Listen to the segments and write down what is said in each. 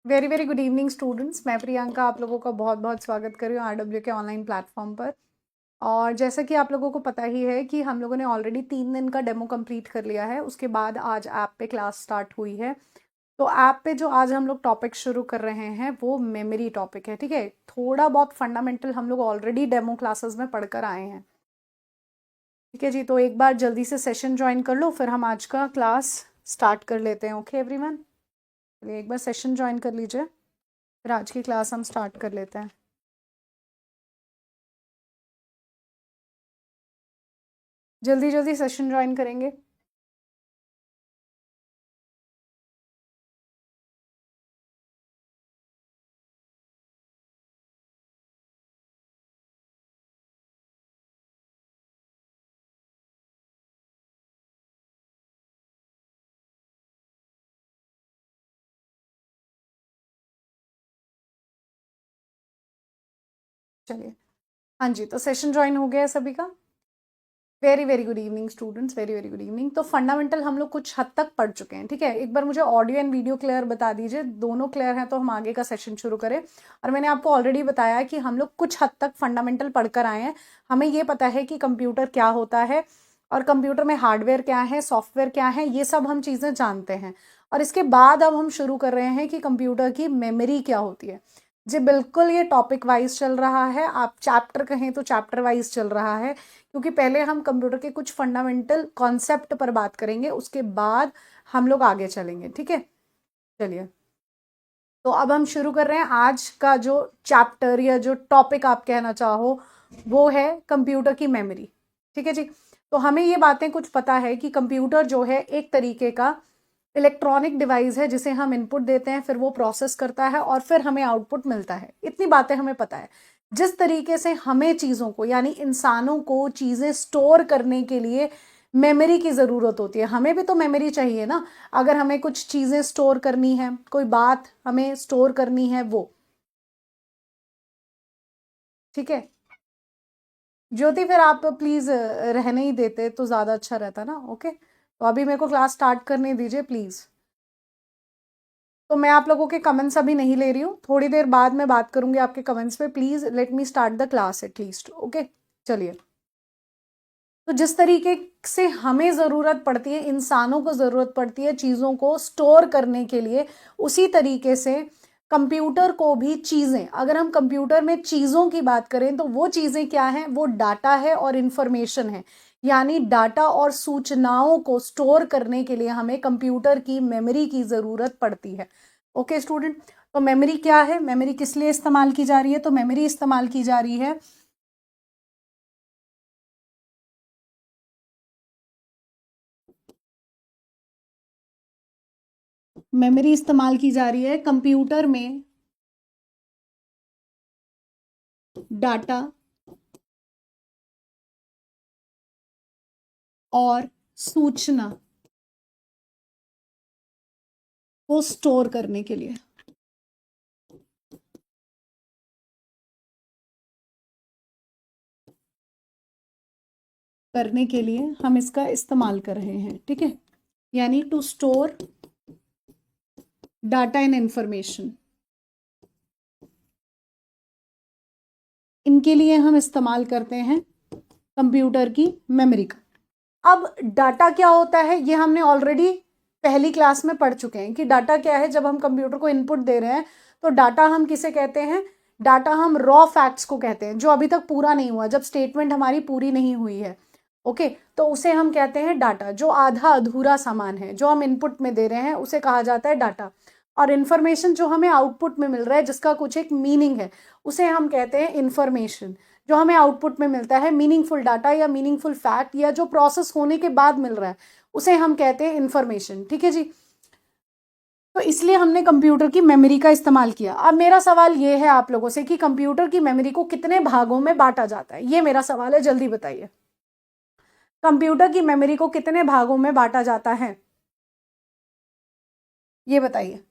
Very very good evening students. मैं प्रियंका आप लोगों का बहुत बहुत स्वागत कर रही हूँ आरडब्ल्यू के ऑनलाइन प्लेटफॉर्म पर। और जैसा कि आप लोगों को पता ही है कि हम लोगों ने ऑलरेडी 3 दिन का डेमो कंप्लीट कर लिया है। उसके बाद आज ऐप पे क्लास स्टार्ट हुई है। तो ऐप पे जो आज हम लोग टॉपिक शुरू कर रहे हैं वो मेमोरी टॉपिक है। ठीक है, थोड़ा बहुत फंडामेंटल हम लोग ऑलरेडी डेमो क्लासेस में पढ़कर आए हैं। ठीक है जी, तो एक बार जल्दी से सेशन ज्वाइन कर लो, फिर हम आज का क्लास स्टार्ट कर लेते हैं। ओके एवरीवन, चलिए एक बार सेशन ज्वाइन कर लीजिए, फिर आज की क्लास हम स्टार्ट कर लेते हैं। जल्दी जल्दी सेशन ज्वाइन करेंगे। चलिए, हाँ जी, तो सेशन ज्वाइन हो गया है सभी का। Very very good evening students, very very good evening. तो फंडामेंटल हम लोग कुछ हद तक पढ़ चुके हैं। ठीक है, एक बार मुझे ऑडियो एंड वीडियो क्लियर बता दीजिए, दोनों क्लियर हैं तो हम आगे का सेशन शुरू करें। और मैंने आपको ऑलरेडी बताया है कि हम लोग कुछ हद तक फंडामेंटल पढ़कर आए हैं। हमें ये पता है कि कंप्यूटर क्या होता है और कंप्यूटर में हार्डवेयर क्या है, सॉफ्टवेयर क्या है, ये सब हम चीज़ें जानते हैं। और इसके बाद अब हम शुरू कर रहे हैं कि कंप्यूटर की मेमोरी क्या होती है। जी बिल्कुल, ये टॉपिक वाइज चल रहा है, आप चैप्टर कहें तो चैप्टर वाइज चल रहा है, क्योंकि पहले हम कंप्यूटर के कुछ फंडामेंटल कॉन्सेप्ट पर बात करेंगे, उसके बाद हम लोग आगे चलेंगे। ठीक है, चलिए, तो अब हम शुरू कर रहे हैं आज का जो चैप्टर या जो टॉपिक आप कहना चाहो, वो है कंप्यूटर की मेमोरी। ठीक है जी, तो हमें ये बातें कुछ पता है कि कंप्यूटर जो है एक तरीके का इलेक्ट्रॉनिक डिवाइस है, जिसे हम इनपुट देते हैं, फिर वो प्रोसेस करता है और फिर हमें आउटपुट मिलता है। इतनी बातें हमें पता है। जिस तरीके से हमें चीज़ों को यानी इंसानों को चीज़ें स्टोर करने के लिए मेमोरी की ज़रूरत होती है, हमें भी तो मेमोरी चाहिए ना। अगर हमें कुछ चीज़ें स्टोर करनी है, कोई बात हमें स्टोर करनी है वो। ठीक है, ज्योति फिर आप प्लीज़ रहने ही देते तो ज़्यादा अच्छा रहता ना। ओके, तो अभी मेरे को क्लास स्टार्ट करने दीजिए प्लीज़। तो मैं आप लोगों के कमेंट्स अभी नहीं ले रही हूँ, थोड़ी देर बाद मैं बात करूंगी आपके कमेंट्स पे। Please let me start the class at least. Okay, चलिए, तो जिस तरीके से हमें ज़रूरत पड़ती है, इंसानों को ज़रूरत पड़ती है चीज़ों को स्टोर करने के लिए, उसी तरीके से कंप्यूटर को भी चीज़ें, अगर हम कंप्यूटर में चीज़ों की बात करें तो वो चीज़ें क्या हैं, वो डाटा है और इंफॉर्मेशन है। यानी डाटा और सूचनाओं को स्टोर करने के लिए हमें कंप्यूटर की मेमोरी की ज़रूरत पड़ती है। ओके स्टूडेंट, तो मेमोरी क्या है, मेमोरी किस लिए इस्तेमाल की जा रही है? तो मेमोरी इस्तेमाल की जा रही है, मेमोरी इस्तेमाल की जा रही है कंप्यूटर में डाटा और सूचना को स्टोर करने के लिए हम इसका इस्तेमाल कर रहे हैं। ठीक है, यानी to store data and information, इनके लिए हम इस्तेमाल करते हैं कंप्यूटर की मेमोरी का। अब डाटा क्या होता है ये हमने ऑलरेडी पहली क्लास में पढ़ चुके हैं कि डाटा क्या है। जब हम कंप्यूटर को इनपुट दे रहे हैं तो डाटा हम किसे कहते हैं? डाटा हम रॉ फैक्ट्स को कहते हैं, जो अभी तक पूरा नहीं हुआ, जब स्टेटमेंट हमारी पूरी नहीं हुई है। ओके, तो उसे हम कहते हैं डाटा। जो आधा अधूरा सामान है जो हम इनपुट में दे रहे हैं उसे कहा जाता है डाटा। और इन्फॉर्मेशन जो हमें आउटपुट में मिल रहा है, जिसका कुछ एक मीनिंग है, उसे हम कहते हैं इन्फॉर्मेशन। जो हमें आउटपुट में मिलता है, मीनिंगफुल डाटा या मीनिंगफुल फैक्ट, या जो प्रोसेस होने के बाद मिल रहा है, उसे हम कहते हैं इन्फॉर्मेशन। ठीक है जी, तो इसलिए हमने कंप्यूटर की मेमोरी का इस्तेमाल किया। अब मेरा सवाल ये है आप लोगों से कि कंप्यूटर की मेमोरी को कितने भागों में बांटा जाता है? ये मेरा सवाल है, जल्दी बताइए। कंप्यूटर की मेमोरी को कितने भागों में बांटा जाता है, ये बताइए।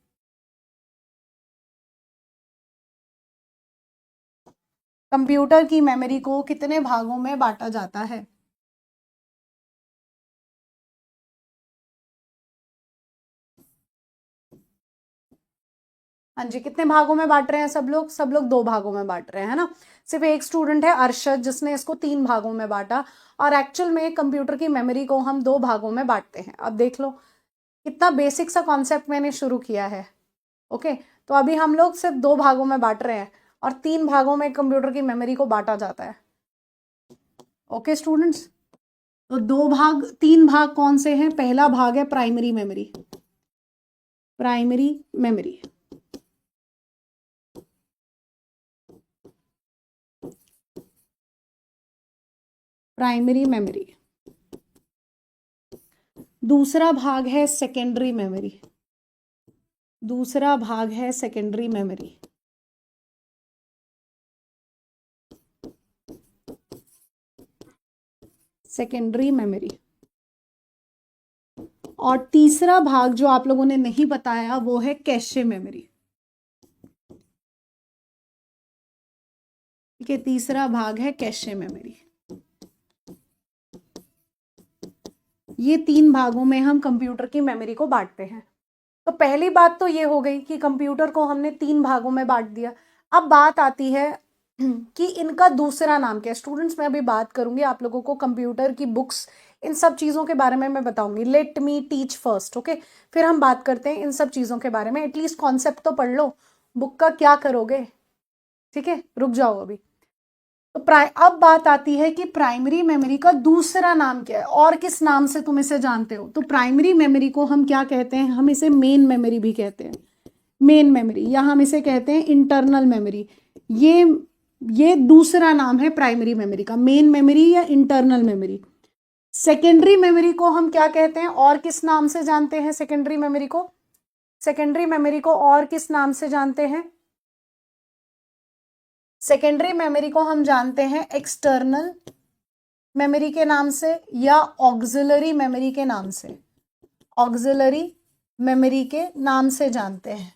कंप्यूटर की मेमोरी को कितने भागों में बांटा जाता है? हाँ जी, कितने भागों में बांट रहे हैं सब लोग? सब लोग 2 भागों में बांट रहे हैं, है ना। सिर्फ एक स्टूडेंट है अरशद जिसने इसको 3 भागों में बांटा, और एक्चुअल में कंप्यूटर की मेमोरी को हम 2 भागों में बांटते हैं। अब देख लो कितना बेसिक सा कॉन्सेप्ट मैंने शुरू किया है। ओके, तो अभी हम लोग सिर्फ 2 भागों में बांट रहे हैं और 3 भागों में कंप्यूटर की मेमोरी को बांटा जाता है। ओके स्टूडेंट्स, तो 3 भाग कौन से हैं? पहला भाग है primary memory. Primary memory, primary memory. दूसरा भाग है सेकेंडरी मेमोरी। दूसरा भाग है सेकेंडरी मेमोरी। Secondary memory. और तीसरा भाग जो आप लोगों ने नहीं बताया वो है कैशे मेमोरी। ठीक है, तीसरा भाग है कैशे मेमोरी। ये 3 भागों में हम कंप्यूटर की मेमोरी को बांटते हैं। तो पहली बात तो ये हो गई कि कंप्यूटर को हमने 3 भागों में बांट दिया। अब बात आती है कि इनका दूसरा नाम क्या है। स्टूडेंट्स, मैं अभी बात करूंगी आप लोगों को कंप्यूटर की बुक्स, इन सब चीज़ों के बारे में मैं बताऊंगी। Let me teach first, okay. फिर हम बात करते हैं इन सब चीज़ों के बारे में। एटलीस्ट कॉन्सेप्ट तो पढ़ लो, बुक का क्या करोगे। ठीक है, रुक जाओ अभी। तो अब बात आती है कि प्राइमरी मेमोरी का दूसरा नाम क्या है और किस नाम से तुम इसे जानते हो। तो प्राइमरी मेमोरी को हम क्या कहते हैं? हम इसे मेन मेमोरी भी कहते हैं। मेन मेमोरी, या हम इसे कहते हैं इंटरनल मेमोरी। ये दूसरा नाम है प्राइमरी मेमोरी का, मेन मेमोरी या इंटरनल मेमोरी। सेकेंडरी मेमोरी को हम क्या कहते हैं और किस नाम से जानते हैं? सेकेंडरी मेमोरी को, सेकेंडरी मेमोरी को और किस नाम से जानते हैं? सेकेंडरी मेमोरी को हम जानते हैं एक्सटर्नल मेमोरी के नाम से या ऑक्सिलरी मेमोरी के नाम से। ऑक्सिलरी मेमोरी के नाम से जानते हैं।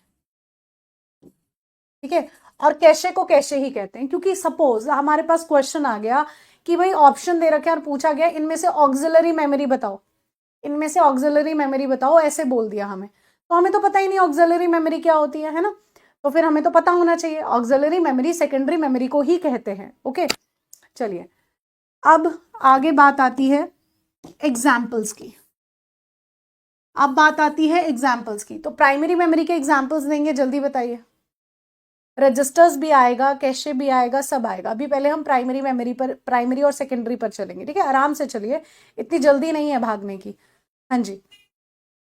ठीक है, और कैशे को कैशे ही कहते हैं, क्योंकि सपोज हमारे पास क्वेश्चन आ गया कि भाई ऑप्शन दे रखे और पूछा गया इनमें से ऑक्सिलरी मेमोरी बताओ, इनमें से ऑक्सिलरी मेमोरी बताओ, ऐसे बोल दिया हमें, तो हमें तो पता ही नहीं ऑक्सिलरी मेमोरी क्या होती है ना। तो फिर हमें तो पता होना चाहिए ऑक्सिलरी मेमोरी सेकेंडरी मेमोरी को ही कहते हैं। ओके, चलिए अब आगे बात आती है एग्जाम्पल्स की। अब बात आती है एग्जाम्पल्स की। तो प्राइमरी मेमोरी के एग्जाम्पल्स देंगे, जल्दी बताइए। रजिस्टर्स भी आएगा, कैशे भी आएगा, सब आएगा। अभी पहले हम प्राइमरी मेमोरी पर, प्राइमरी और सेकेंडरी पर चलेंगे। ठीक है, आराम से चलिए, इतनी जल्दी नहीं है भागने की। हाँ जी,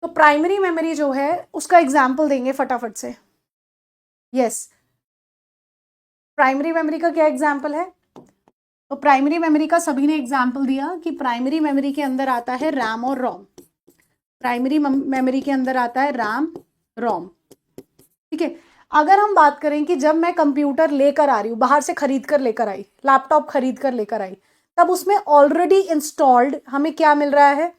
तो प्राइमरी मेमोरी जो है उसका एग्जाम्पल देंगे फटाफट से। यस, प्राइमरी मेमोरी का क्या एग्जाम्पल है? तो प्राइमरी मेमोरी का सभी ने एग्जाम्पल दिया कि प्राइमरी मेमोरी के अंदर आता है रैम और रोम। प्राइमरी मेमोरी के अंदर आता है रैम, रोम। ठीक है, अगर हम बात करें कि जब मैं कंप्यूटर लेकर आ रही हूँ, बाहर से खरीद कर लेकर आई, लैपटॉप खरीद कर लेकर आई, तब उसमें ऑलरेडी इंस्टॉल्ड हमें क्या मिल रहा है?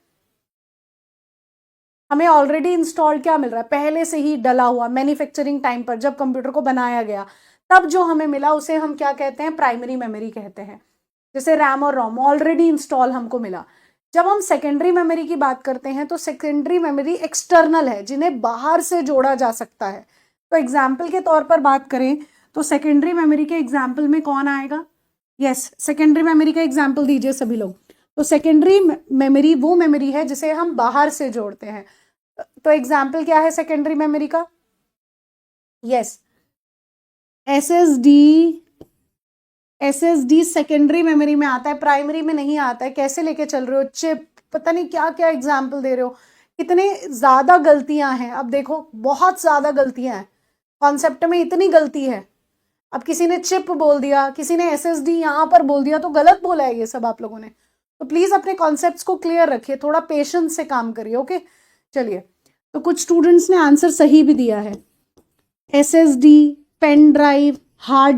हमें ऑलरेडी इंस्टॉल्ड क्या मिल रहा है? पहले से ही डला हुआ, मैन्युफैक्चरिंग टाइम पर जब कंप्यूटर को बनाया गया तब जो हमें मिला उसे हम क्या कहते हैं? प्राइमरी मेमोरी कहते हैं। जैसे रैम और रोम ऑलरेडी इंस्टॉल हमको मिला। जब हम सेकेंडरी मेमोरी की बात करते हैं तो सेकेंडरी मेमोरी एक्सटर्नल है, जिन्हें बाहर से जोड़ा जा सकता है। तो एग्जाम्पल के तौर पर बात करें तो सेकेंडरी मेमोरी के एग्जाम्पल में कौन आएगा? यस, सेकेंडरी मेमोरी का एग्जाम्पल दीजिए सभी लोग। तो सेकेंडरी मेमोरी वो मेमोरी है जिसे हम बाहर से जोड़ते हैं। तो एग्जाम्पल क्या है सेकेंडरी मेमोरी का? यस, एसएसडी सेकेंडरी मेमोरी में आता है, प्राइमरी में नहीं आता है। कैसे लेके चल रहे हो? चिप, पता नहीं क्या क्या एग्जाम्पल दे रहे हो, कितने ज्यादा गलतियां हैं। अब देखो बहुत ज्यादा गलतियां हैं, कॉन्सेप्ट में इतनी गलती है। अब किसी ने चिप बोल दिया, किसी ने एसएसडी यहां पर बोल दिया, तो गलत बोला है ये सब आप लोगों ने। तो प्लीज अपने कॉन्सेप्ट्स को क्लियर रखिए, थोड़ा पेशेंस से काम करिए। ओके, चलिए, तो कुछ स्टूडेंट्स ने आंसर सही भी दिया है। SSD, pen drive, hard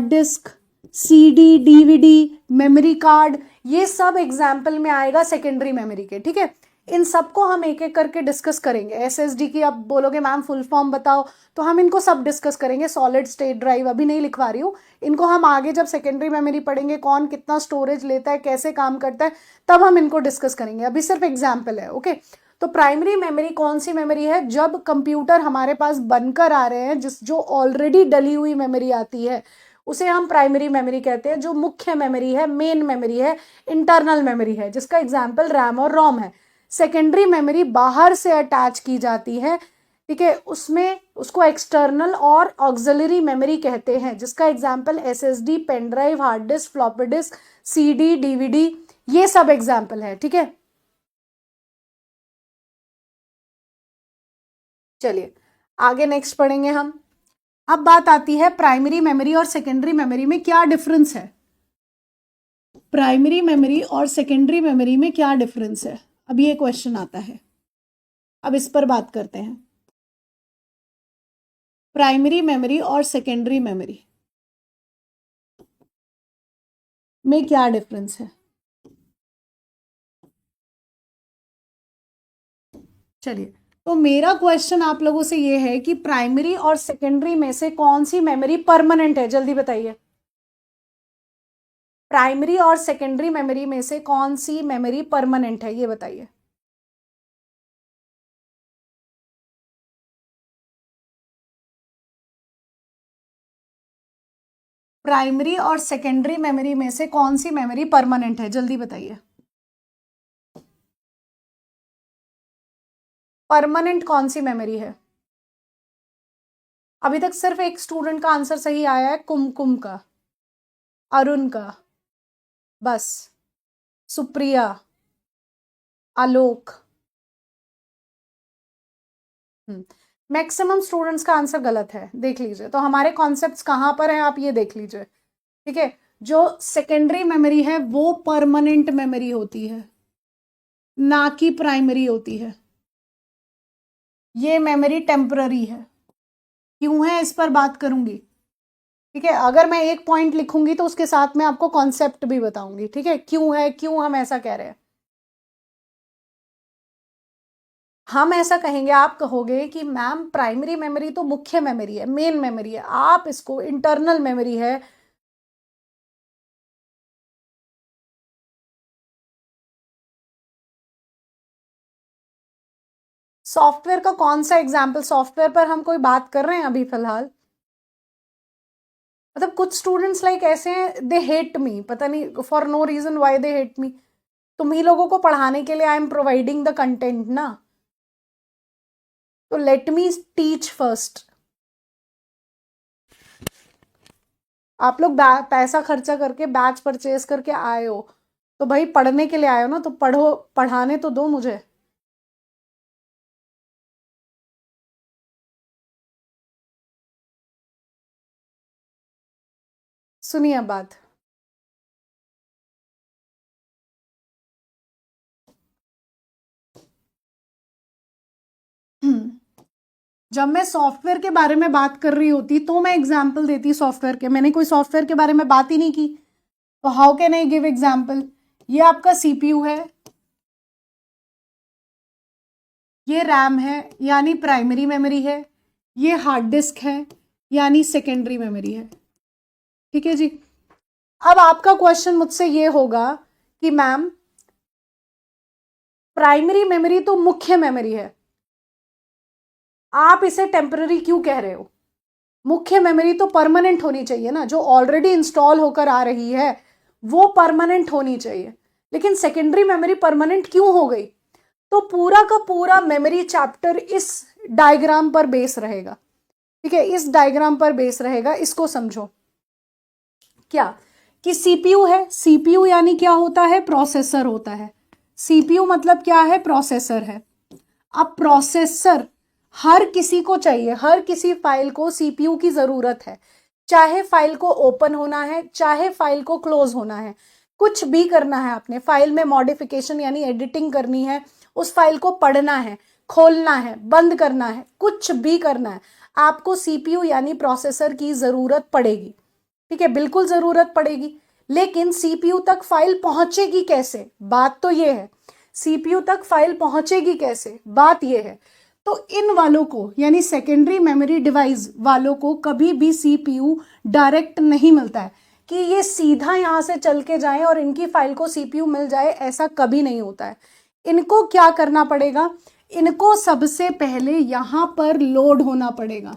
disk, CD, DVD, memory card, ये सब एग्जाम्पल में आएगा सेकेंडरी मेमोरी के। ठीक है, इन सबको हम एक एक करके डिस्कस करेंगे। एसएसडी की आप बोलोगे मैम फुल फॉर्म बताओ, तो हम इनको सब डिस्कस करेंगे। सॉलिड स्टेट ड्राइव अभी नहीं लिखवा रही हूँ, इनको हम आगे जब सेकेंडरी मेमोरी पढ़ेंगे, कौन कितना स्टोरेज लेता है, कैसे काम करता है, तब हम इनको डिस्कस करेंगे। अभी सिर्फ एग्जाम्पल है। ओके, तो प्राइमरी मेमोरी कौन सी मेमोरी है? जब कंप्यूटर हमारे पास बनकर आ रहे हैं, जो ऑलरेडी डली हुई मेमोरी आती है उसे हम प्राइमरी मेमोरी कहते हैं। जो मुख्य मेमोरी है, मेन मेमोरी है, इंटरनल मेमोरी है, जिसका एग्जाम्पल रैम और रोम है। सेकेंडरी मेमोरी बाहर से अटैच की जाती है, ठीक है, उसमें उसको एक्सटर्नल और ऑक्सिलरी मेमोरी कहते हैं, जिसका example SSD, pen drive, hard disk, floppy disk, CD, DVD, ये सब एग्जाम्पल है। ठीक है, चलिए आगे नेक्स्ट पढ़ेंगे हम। अब बात आती है प्राइमरी मेमोरी और सेकेंडरी मेमोरी में क्या डिफरेंस है। प्राइमरी मेमोरी और सेकेंडरी मेमोरी में क्या डिफरेंस है, अब ये क्वेश्चन आता है। अब इस पर बात करते हैं, प्राइमरी मेमोरी और सेकेंडरी मेमोरी में क्या डिफरेंस है। चलिए, तो मेरा क्वेश्चन आप लोगों से ये है कि प्राइमरी और सेकेंडरी में से कौन सी मेमोरी परमानेंट है, जल्दी बताइए। प्राइमरी और सेकेंडरी मेमोरी में से कौन सी मेमोरी परमानेंट है, ये बताइए। प्राइमरी और सेकेंडरी मेमोरी में से कौन सी मेमोरी परमानेंट है, जल्दी बताइए। परमानेंट कौन सी मेमोरी है? अभी तक सिर्फ एक स्टूडेंट का आंसर सही आया है, कुमकुम का, अरुण का, बस, सुप्रिया, आलोक। मैक्सिमम स्टूडेंट्स का आंसर गलत है, देख लीजिए। तो हमारे कॉन्सेप्ट्स कहाँ पर हैं आप ये देख लीजिए। ठीक है, जो सेकेंडरी मेमोरी है वो परमानेंट मेमोरी होती है, ना कि प्राइमरी होती है। ये मेमोरी टेम्पररी है। क्यों है इस पर बात करूंगी। ठीक है, अगर मैं एक पॉइंट लिखूंगी तो उसके साथ में आपको कॉन्सेप्ट भी बताऊंगी। ठीक है, क्यों है, क्यों हम ऐसा कह रहे हैं। हम ऐसा कहेंगे, आप कहोगे कि मैम प्राइमरी मेमोरी तो मुख्य मेमोरी है, मेन मेमोरी है, आप इसको इंटरनल मेमोरी है। सॉफ्टवेयर का कौन सा एग्जाम्पल, सॉफ्टवेयर पर हम कोई बात कर रहे हैं अभी फिलहाल। मतलब कुछ स्टूडेंट्स लाइक ऐसे हैं, दे हेट मी, पता नहीं for no reason why they hate me. तुम ही लोगों को पढ़ाने के लिए I am providing the content ना, तो लेट मी टीच फर्स्ट। आप लोग पैसा खर्चा करके बैच परचेज करके आए हो, तो भाई पढ़ने के लिए आए हो ना, तो पढ़ो, पढ़ाने तो दो मुझे। सुनिए अब बात। जब मैं सॉफ्टवेयर के बारे में बात कर रही होती तो मैं एग्जाम्पल देती सॉफ्टवेयर के, मैंने कोई सॉफ्टवेयर के बारे में बात ही नहीं की, तो how can I give example. ये आपका सीपीयू है, ये रैम है यानी प्राइमरी मेमोरी है, ये हार्ड डिस्क है यानी सेकेंडरी मेमोरी है। ठीक है जी। अब आपका क्वेश्चन मुझसे ये होगा कि मैम प्राइमरी मेमोरी तो मुख्य मेमोरी है, आप इसे टेम्पररी क्यों कह रहे हो। मुख्य मेमोरी तो परमानेंट होनी चाहिए ना, जो ऑलरेडी इंस्टॉल होकर आ रही है वो परमानेंट होनी चाहिए, लेकिन सेकेंडरी मेमोरी परमानेंट क्यों हो गई। तो पूरा का पूरा मेमोरी चैप्टर इस डायग्राम पर बेस रहेगा। ठीक है, इस डायग्राम पर बेस रहेगा, इसको समझो। क्या कि सीपीयू है, सीपीयू यानी क्या होता है, प्रोसेसर होता है। सीपीयू मतलब क्या है, प्रोसेसर है। अब प्रोसेसर हर किसी को चाहिए, हर किसी फाइल को सीपीयू की जरूरत है, चाहे फाइल को ओपन होना है, चाहे फाइल को क्लोज होना है, कुछ भी करना है आपने, फाइल में मॉडिफिकेशन यानी एडिटिंग करनी है, उस फाइल को पढ़ना है, खोलना है, बंद करना है, कुछ भी करना है, आपको सीपीयू यानी प्रोसेसर की जरूरत पड़ेगी। ठीक है, बिल्कुल जरूरत पड़ेगी। लेकिन सीपीयू तक फाइल पहुंचेगी कैसे, बात तो ये है। सीपीयू तक फाइल पहुंचेगी कैसे, बात ये है। तो इन वालों को यानी सेकेंडरी मेमोरी डिवाइस वालों को कभी भी सीपीयू डायरेक्ट नहीं मिलता है कि ये सीधा यहां से चल के जाए और इनकी फाइल को सीपीयू मिल जाए, ऐसा कभी नहीं होता है। इनको क्या करना पड़ेगा, इनको सबसे पहले यहां पर लोड होना पड़ेगा।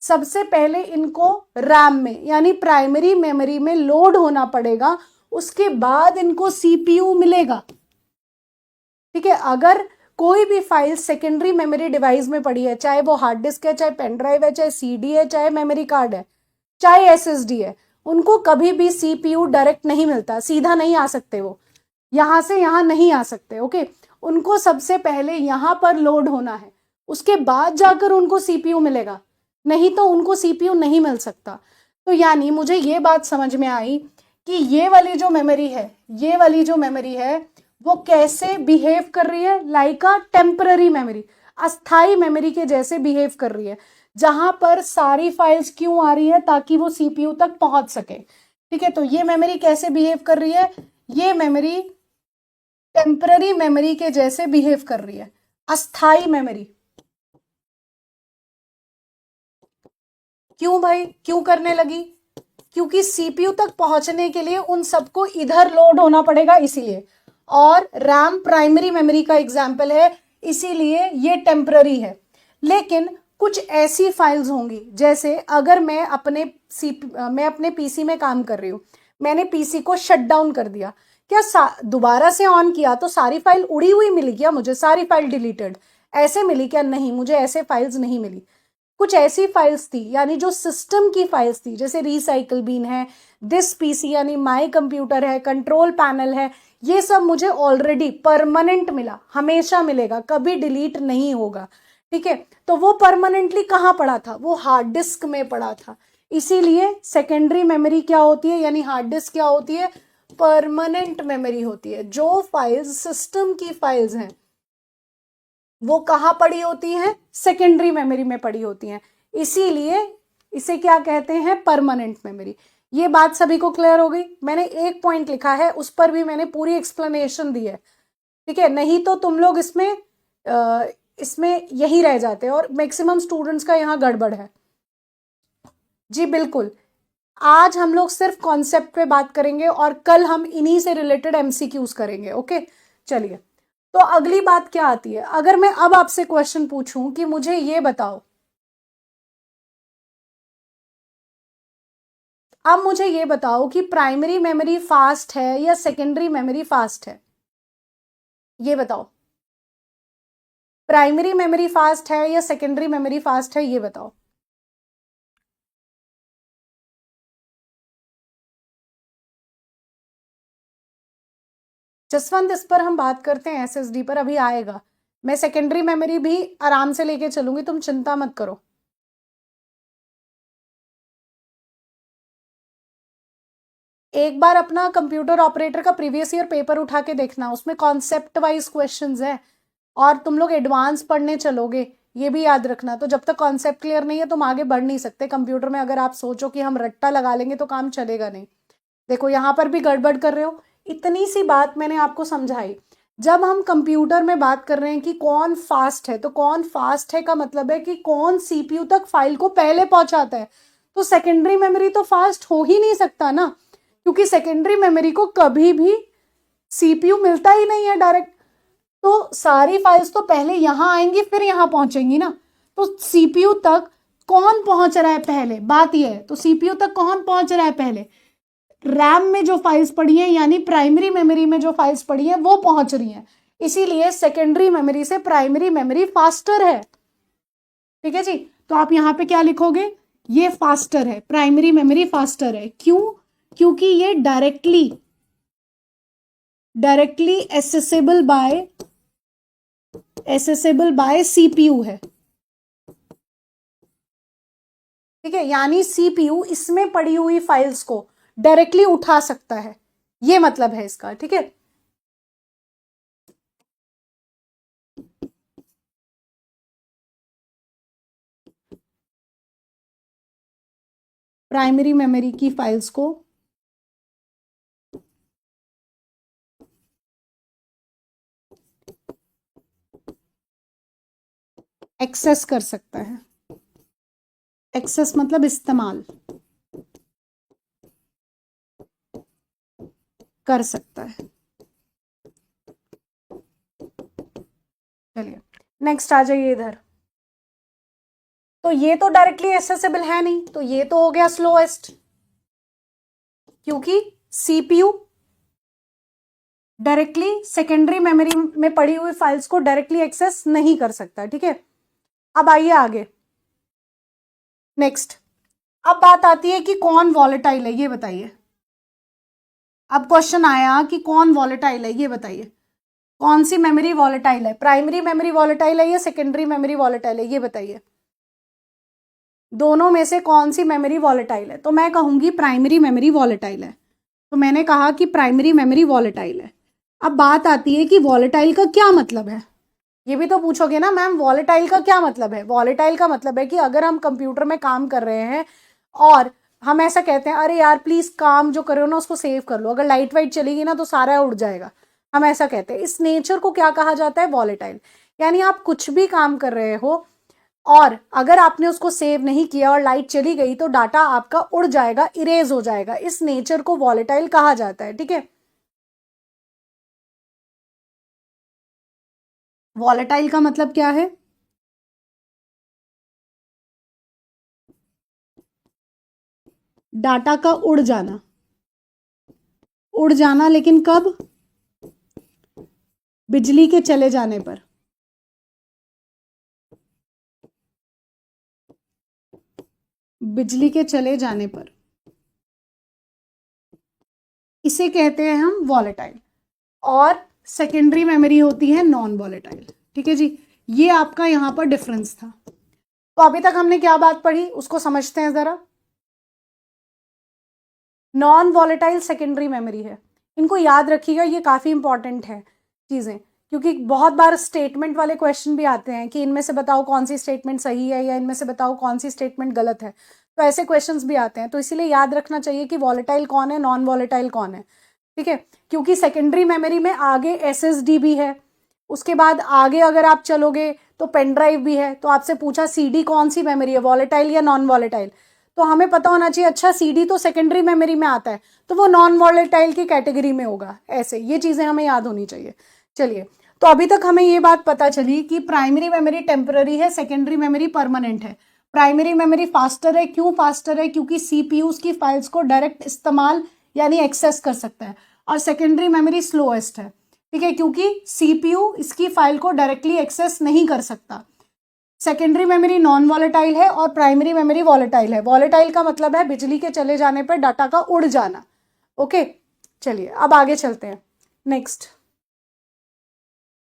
सबसे पहले इनको रैम में यानी प्राइमरी मेमोरी में लोड होना पड़ेगा, उसके बाद इनको सीपीयू मिलेगा। ठीक है, अगर कोई भी फाइल सेकेंडरी मेमोरी डिवाइस में पड़ी है, चाहे वो हार्ड डिस्क है, चाहे पेन ड्राइव है, चाहे सीडी है, चाहे मेमोरी कार्ड है, चाहे एसएसडी है, उनको कभी भी सीपीयू डायरेक्ट नहीं मिलता, सीधा नहीं आ सकते, वो यहां से यहां नहीं आ सकते। ओके, उनको सबसे पहले यहां पर लोड होना है, उसके बाद जाकर उनको सीपीयू मिलेगा, नहीं तो उनको सीपीयू नहीं मिल सकता। तो यानी मुझे ये बात समझ में आई कि ये वाली जो मेमोरी है, ये वाली जो मेमोरी है वो कैसे बिहेव कर रही है, लाइक अ टेम्पररी मेमोरी, अस्थाई मेमोरी के जैसे बिहेव कर रही है, जहां पर सारी फाइल्स क्यों आ रही है, ताकि वो सीपीयू तक पहुंच सके। ठीक है, तो ये मेमोरी कैसे बिहेव कर रही है, ये मेमोरी टेम्पररी मेमोरी के जैसे बिहेव कर रही है, अस्थाई मेमोरी। क्यों भाई, क्यों करने लगी? क्योंकि सीपीयू तक पहुंचने के लिए उन सबको इधर लोड होना पड़ेगा, इसीलिए। और रैम प्राइमरी मेमोरी का एग्जाम्पल है, इसीलिए ये टेम्पररी है। लेकिन कुछ ऐसी फाइल्स होंगी, जैसे अगर मैं अपने पीसी में काम कर रही हूं, मैंने पीसी को शट डाउन कर दिया, क्या दोबारा से ऑन किया तो सारी फाइल उड़ी हुई मिली क्या मुझे, सारी फाइल डिलीटेड ऐसे मिली क्या? नहीं, मुझे ऐसे फाइल्स नहीं मिली। कुछ ऐसी फाइल्स थी, यानी जो सिस्टम की फाइल्स थी, जैसे रिसाइकल बीन है, दिस पीसी यानी माई कंप्यूटर है, कंट्रोल पैनल है, ये सब मुझे ऑलरेडी परमानेंट मिला, हमेशा मिलेगा, कभी डिलीट नहीं होगा। ठीक है, तो वो परमानेंटली कहाँ पड़ा था? वो हार्ड डिस्क में पड़ा था। इसीलिए सेकेंडरी मेमोरी क्या होती है, यानी हार्ड डिस्क क्या होती है? परमानेंट मेमोरी होती है। जो फाइल्स सिस्टम की फाइल्स हैं वो कहाँ पड़ी होती हैं? सेकेंडरी मेमोरी में पड़ी होती हैं, इसीलिए इसे क्या कहते हैं? Permanent memory. ये बात सभी को क्लियर हो गई? मैंने एक पॉइंट लिखा है, उस पर भी मैंने पूरी एक्सप्लेनेशन दी है। ठीक है, नहीं तो तुम लोग इसमें यही रह जाते हैं, और मैक्सिमम स्टूडेंट्स का यहाँ गड़बड़ है। जी बिल्कुल, आज हम लोग सिर्फ कॉन्सेप्ट पे बात करेंगे और कल हम इन्हीं से रिलेटेड एमसीक्यूज करेंगे। ओके, चलिए। तो अगली बात क्या आती है, अगर मैं अब आपसे क्वेश्चन पूछूं कि मुझे ये बताओ, अब मुझे ये बताओ कि प्राइमरी मेमोरी फास्ट है या सेकेंडरी मेमोरी फास्ट है? ये बताओ, प्राइमरी मेमोरी फास्ट है या सेकेंडरी मेमोरी फास्ट है, ये बताओ। जसवंत, इस पर हम बात करते हैं, एसएसडी पर अभी आएगा। मैं सेकेंडरी मेमोरी भी आराम से लेके चलूंगी, तुम चिंता मत करो। एक बार अपना कंप्यूटर ऑपरेटर का प्रीवियस ईयर पेपर उठा के देखना, उसमें कॉन्सेप्ट वाइज क्वेश्चंस है, और तुम लोग एडवांस पढ़ने चलोगे, ये भी याद रखना। तो जब तक कॉन्सेप्ट क्लियर नहीं है तुम आगे बढ़ नहीं सकते कंप्यूटर में। अगर आप सोचो कि हम रट्टा लगा लेंगे तो काम चलेगा नहीं। देखो यहां पर भी गड़बड़ कर रहे हो। इतनी सी बात मैंने आपको समझाई। जब हम कंप्यूटर में बात कर रहे हैं कि कौन फास्ट है, तो कौन फास्ट है का मतलब है कि कौन सीपीयू तक फाइल को पहले पहुंचाता है। तो सेकेंडरी मेमोरी तो फास्ट हो ही नहीं सकता ना, क्योंकि सेकेंडरी मेमोरी को कभी भी सीपीयू मिलता ही नहीं है डायरेक्ट। तो सारी फाइल्स तो पहले यहां आएंगी फिर यहां पहुंचेंगी ना। तो सीपीयू तक कौन पहुंच रहा है पहले, बात यह है। तो सीपीयू तक कौन पहुंच रहा है पहले? रैम में जो फाइल्स पड़ी हैं, यानी प्राइमरी मेमोरी में जो फाइल्स पड़ी हैं वो पहुंच रही हैं। इसीलिए सेकेंडरी मेमोरी से प्राइमरी मेमोरी फास्टर है। ठीक है जी, तो आप यहां पे क्या लिखोगे? ये फास्टर है, प्राइमरी मेमोरी फास्टर है। क्यों? क्योंकि ये डायरेक्टली एसेसेबल बाय सीपीयू है। ठीक है, यानी सीपीयू इसमें पड़ी हुई फाइल्स को डायरेक्टली उठा सकता है, ये मतलब है इसका। ठीक है, प्राइमरी मेमोरी की फाइल्स को एक्सेस कर सकता है। एक्सेस मतलब इस्तेमाल कर सकता है। चलिए नेक्स्ट आ जाइए इधर। तो ये तो डायरेक्टली एक्सेसिबल है नहीं, तो ये तो हो गया स्लोएस्ट, क्योंकि सीपीयू डायरेक्टली सेकेंडरी मेमोरी में पड़ी हुई फाइल्स को डायरेक्टली एक्सेस नहीं कर सकता। ठीक है, अब आइए आगे। नेक्स्ट, अब बात आती है कि कौन वॉलेटाइल है, ये बताइए। अब क्वेश्चन आया कि कौन वॉलेटाइल है, ये बताइए। कौन सी मेमोरी वॉलेटाइल है? प्राइमरी मेमोरी वॉलेटाइल है या सेकेंडरी मेमोरी वॉलेटाइल है, ये बताइए। दोनों में से कौन सी मेमोरी वॉलेटाइल है? तो मैं कहूंगी प्राइमरी मेमोरी वॉलेटाइल है। तो मैंने कहा कि प्राइमरी मेमोरी वॉलेटाइल है। अब बात आती है कि वॉलेटाइल का क्या मतलब है। ये भी तो पूछोगे ना मैम, वॉलेटाइल का क्या मतलब है? वॉलेटाइल का मतलब है कि अगर हम कंप्यूटर में काम कर रहे हैं और हम ऐसा कहते हैं, अरे यार प्लीज काम जो कर रहे हो ना उसको सेव कर लो, अगर लाइट वाइट चलेगी ना तो सारा उड़ जाएगा, हम ऐसा कहते हैं। इस नेचर को क्या कहा जाता है? वॉलेटाइल। यानी आप कुछ भी काम कर रहे हो और अगर आपने उसको सेव नहीं किया और लाइट चली गई तो डाटा आपका उड़ जाएगा, इरेज हो जाएगा। इस नेचर को वॉलेटाइल कहा जाता है। ठीक है, वॉलेटाइल का मतलब क्या है? डाटा का उड़ जाना। उड़ जाना, लेकिन कब? बिजली के चले जाने पर। बिजली के चले जाने पर इसे कहते हैं हम वॉलेटाइल। और सेकेंडरी मेमोरी होती है नॉन वॉलेटाइल। ठीक है जी, ये आपका यहां पर डिफरेंस था। तो अभी तक हमने क्या बात पढ़ी उसको समझते हैं जरा। नॉन वॉलेटाइल सेकेंडरी मेमोरी है, इनको याद रखिएगा, ये काफी इंपॉर्टेंट है चीजें, क्योंकि बहुत बार स्टेटमेंट वाले क्वेश्चन भी आते हैं कि इनमें से बताओ कौन सी स्टेटमेंट सही है या इनमें से बताओ कौन सी स्टेटमेंट गलत है। तो ऐसे क्वेश्चंस भी आते हैं, तो इसीलिए याद रखना चाहिए कि वॉलेटाइल कौन है, नॉन वॉलेटाइल कौन है। ठीक है, क्योंकि सेकेंडरी मेमोरी में आगे एसएसडी भी है, उसके बाद आगे अगर आप चलोगे तो पेन ड्राइव भी है। तो आपसे पूछा सीडी कौन सी मेमोरी है, वॉलेटाइल या नॉन वॉलेटाइल, तो हमें पता होना चाहिए अच्छा सीडी तो सेकेंडरी मेमोरी में आता है तो वो नॉन वॉलेटाइल की कैटेगरी में होगा। ऐसे ये चीजें हमें याद होनी चाहिए। चलिए, तो अभी तक हमें ये बात पता चली कि प्राइमरी मेमोरी टेम्पररी है, सेकेंडरी मेमोरी परमानेंट है। प्राइमरी मेमोरी फास्टर है, क्यों फास्टर है? क्योंकि सीपीयू की फाइल्स को डायरेक्ट इस्तेमाल यानी एक्सेस कर सकता है। और सेकेंडरी मेमोरी स्लोएस्ट है। ठीक है, क्योंकि सीपीयू इसकी फाइल को डायरेक्टली एक्सेस नहीं कर सकता। सेकेंडरी मेमोरी नॉन वॉलेटाइल है और प्राइमरी मेमोरी वॉलेटाइल है। वॉलेटाइल का मतलब है बिजली के चले जाने पर डाटा का उड़ जाना। ओके, चलिए अब आगे चलते हैं। नेक्स्ट,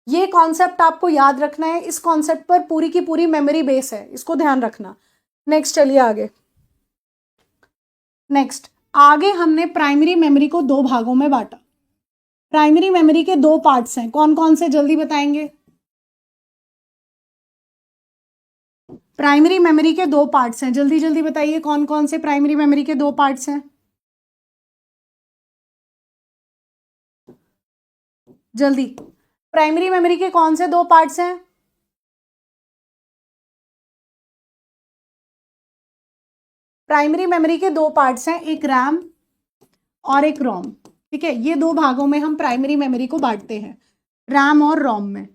ये कॉन्सेप्ट आपको याद रखना है, इस कॉन्सेप्ट पर पूरी की पूरी मेमोरी बेस है, इसको ध्यान रखना। नेक्स्ट चलिए आगे। नेक्स्ट, आगे हमने प्राइमरी मेमोरी को दो भागों में बांटा। प्राइमरी मेमोरी के दो पार्ट्स हैं, कौन कौन से जल्दी बताएंगे? प्राइमरी मेमोरी के दो पार्ट्स हैं, जल्दी जल्दी बताइए कौन कौन से प्राइमरी मेमोरी के दो पार्ट्स हैं, जल्दी। प्राइमरी मेमोरी के कौन से दो पार्ट्स हैं? प्राइमरी मेमोरी के दो पार्ट्स हैं, एक रैम और एक रोम। ठीक है, ये दो भागों में हम प्राइमरी मेमोरी को बांटते हैं, रैम और रोम में।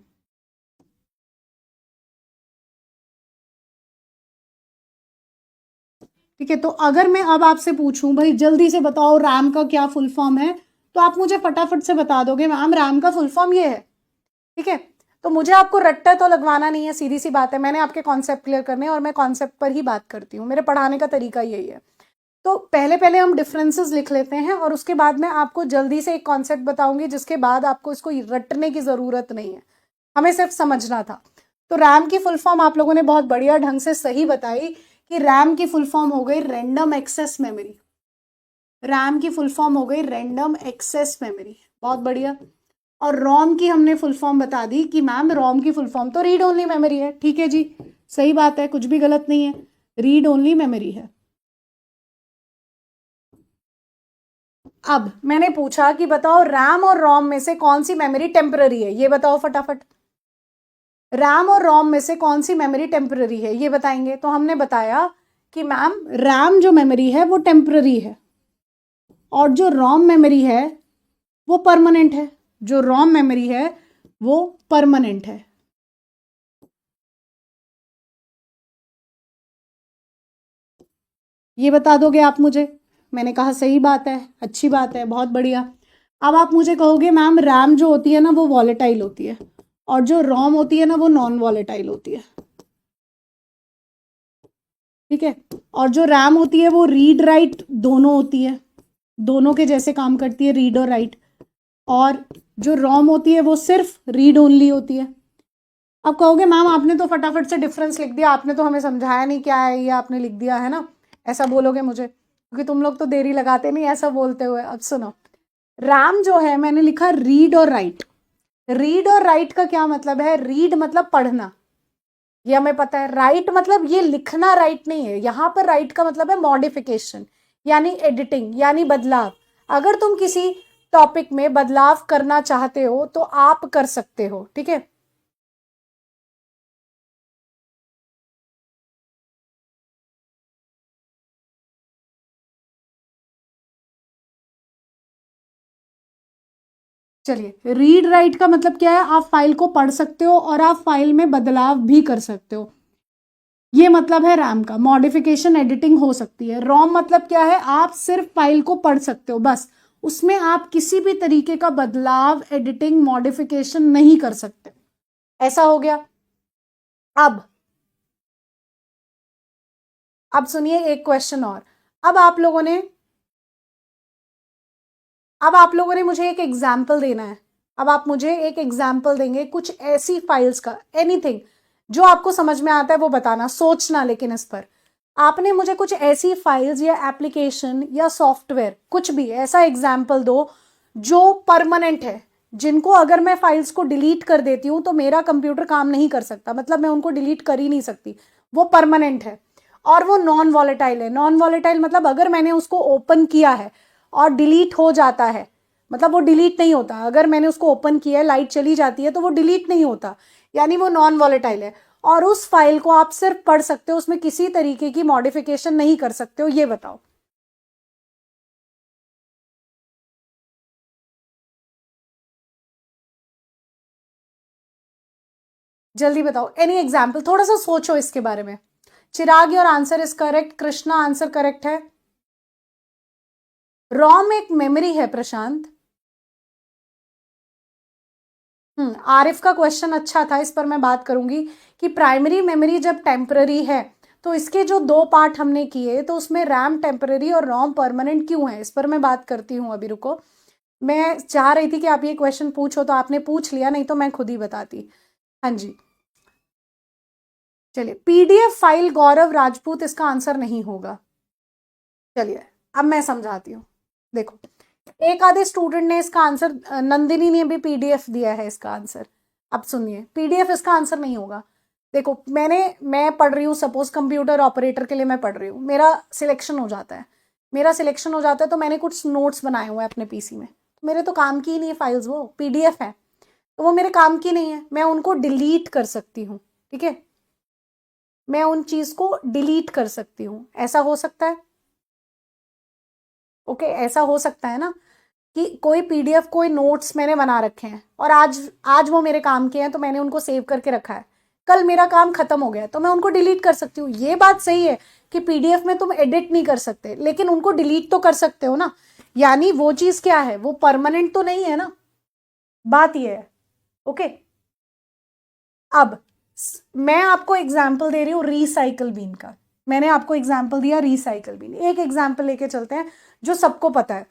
ठीक है, तो अगर मैं अब आपसे पूछूं भाई जल्दी से बताओ रैम का क्या फुल फॉर्म है, तो आप मुझे फटाफट से बता दोगे मैम रैम का फुल फॉर्म ये है। ठीक है, तो मुझे आपको रट्टा तो लगवाना नहीं है, सीधी सी बात है, मैंने आपके कॉन्सेप्ट क्लियर करने हैं और मैं कॉन्सेप्ट पर ही बात करती हूँ, मेरे पढ़ाने का तरीका यही है। तो पहले पहले हम डिफरेंसेस लिख लेते हैं और उसके बाद मैं आपको जल्दी से एक कॉन्सेप्ट बताऊंगी जिसके बाद आपको इसको रटने की जरूरत नहीं है, हमें सिर्फ समझना था। तो रैम की फुल फॉर्म आप लोगों ने बहुत बढ़िया ढंग से सही बताई कि रैम की फुल फॉर्म हो गई रैंडम एक्सेस मेमोरी। रैम की फुल फॉर्म हो गई रैंडम एक्सेस मेमोरी, बहुत बढ़िया। और रोम की हमने फुल फॉर्म बता दी कि मैम रोम की फुल फॉर्म तो रीड ओनली मेमोरी है। ठीक है जी, सही बात है, कुछ भी गलत नहीं है, रीड ओनली मेमोरी है। अब मैंने पूछा कि बताओ रैम और रोम में से कौन सी मेमोरी टेम्पररी है, ये बताओ फटाफट। रैम और रोम में से कौन सी मेमोरी टेम्पररी है, ये बताएंगे। तो हमने बताया कि मैम रैम जो मेमोरी है वो टेम्पररी है और जो रोम मेमोरी है वो परमानेंट है। जो रोम मेमोरी है वो परमानेंट है। ये बता दोगे आप मुझे? मैंने कहा सही बात है, अच्छी बात है, बहुत बढ़िया। अब आप मुझे कहोगे मैम रैम जो होती है ना वो वॉलेटाइल होती है, और जो रोम होती है ना वो नॉन वॉलेटाइल होती है, ठीक है। और जो रैम होती है वो रीड राइट दोनों होती है, दोनों के जैसे काम करती है, रीड और राइट। और जो रोम होती है वो सिर्फ रीड ओनली होती है। अब कहोगे मैम आपने तो फटाफट से डिफरेंस लिख दिया, आपने तो हमें समझाया नहीं क्या है ये, आपने लिख दिया है ना, ऐसा बोलोगे मुझे, क्योंकि तुम लोग तो देरी लगाते नहीं ऐसा बोलते हुए। अब सुनो, रैम जो है मैंने लिखा रीड और राइट। रीड और राइट का क्या मतलब है? रीड मतलब पढ़ना, ये हमें पता है। राइट मतलब ये लिखना राइट नहीं है, यहां पर राइट का मतलब है मॉडिफिकेशन, यानी एडिटिंग, यानी बदलाव। अगर तुम किसी टॉपिक में बदलाव करना चाहते हो तो आप कर सकते हो, ठीक है। चलिए, रीड राइट का मतलब क्या है? आप फाइल को पढ़ सकते हो और आप फाइल में बदलाव भी कर सकते हो, ये मतलब है रैम का। मॉडिफिकेशन एडिटिंग हो सकती है। रोम मतलब क्या है? आप सिर्फ फाइल को पढ़ सकते हो बस, उसमें आप किसी भी तरीके का बदलाव, एडिटिंग, मॉडिफिकेशन नहीं कर सकते। ऐसा हो गया। अब अब सुनिए एक क्वेश्चन और। अब आप लोगों ने अब आप लोगों ने मुझे एक एग्जाम्पल देना है। अब आप मुझे एक एग्जाम्पल देंगे कुछ ऐसी फाइल्स का, एनीथिंग जो आपको समझ में आता है वो बताना, सोचना लेकिन इस पर। आपने मुझे कुछ ऐसी फाइल्स या एप्लीकेशन या सॉफ्टवेयर, कुछ भी ऐसा एग्जाम्पल दो जो परमानेंट है, जिनको अगर मैं फाइल्स को डिलीट कर देती हूं तो मेरा कंप्यूटर काम नहीं कर सकता, मतलब मैं उनको डिलीट कर ही नहीं सकती, वो परमानेंट है और वो नॉन वॉलेटाइल है। नॉन वॉलेटाइल मतलब अगर मैंने उसको ओपन किया है और डिलीट हो जाता है, मतलब वो डिलीट नहीं होता। अगर मैंने उसको ओपन किया है, लाइट चली जाती है तो वो डिलीट नहीं होता, यानी वो नॉन वॉलेटाइल है। और उस फाइल को आप सिर्फ पढ़ सकते हो, उसमें किसी तरीके की मॉडिफिकेशन नहीं कर सकते हो, ये बताओ। जल्दी बताओ, एनी एग्जाम्पल, थोड़ा सा सोचो इसके बारे में। Chirag your answer is correct, Krishna answer correct है। रॉम एक मेमोरी है प्रशांत। आरिफ का क्वेश्चन अच्छा था, इस पर मैं बात करूंगी कि प्राइमरी मेमोरी जब टेम्पररी है तो इसके जो दो पार्ट हमने किए तो उसमें रैम टेम्पररी और रोम परमानेंट क्यों है, इस पर मैं बात करती हूँ। अभी रुको, मैं चाह रही थी कि आप ये क्वेश्चन पूछो तो आपने पूछ लिया, नहीं तो मैं खुद ही बताती। हाँ जी, चलिए, पीडीएफ फाइल गौरव राजपूत इसका आंसर नहीं होगा। चलिए अब मैं समझाती हूँ। देखो, एक आधे स्टूडेंट ने इसका आंसर, नंदिनी ने भी पीडीएफ दिया है इसका आंसर। अब सुनिए, पीडीएफ इसका आंसर नहीं होगा। देखो, मैं पढ़ रही हूँ, सपोज कंप्यूटर ऑपरेटर के लिए मैं पढ़ रही हूँ, मेरा सिलेक्शन हो जाता है। तो मैंने कुछ नोट्स बनाए हुए हैं अपने पीसी में, तो मेरे तो काम की ही नहीं है फाइल्स, वो पीडीएफ है, तो वो मेरे काम की नहीं है, मैं उनको डिलीट कर सकती हूँ, ठीक है। मैं उन चीज को डिलीट कर सकती हूँ, ऐसा हो सकता है। ओके, ऐसा हो सकता है ना कि कोई पीडीएफ, कोई नोट्स मैंने बना रखे हैं और आज आज वो मेरे काम के हैं तो मैंने उनको सेव करके रखा है, कल मेरा काम खत्म हो गया तो मैं उनको डिलीट कर सकती हूँ। ये बात सही है कि पीडीएफ में तुम एडिट नहीं कर सकते, लेकिन उनको डिलीट तो कर सकते हो ना, यानी वो चीज क्या है, वो परमानेंट तो नहीं है ना, बात ये है। ओके, अब मैं आपको एग्जाम्पल दे रही हूँ रिसाइकल बीन का। मैंने आपको एग्जाम्पल दिया रिसाइकल बीन, एक एग्जाम्पल लेके चलते हैं जो सबको पता है।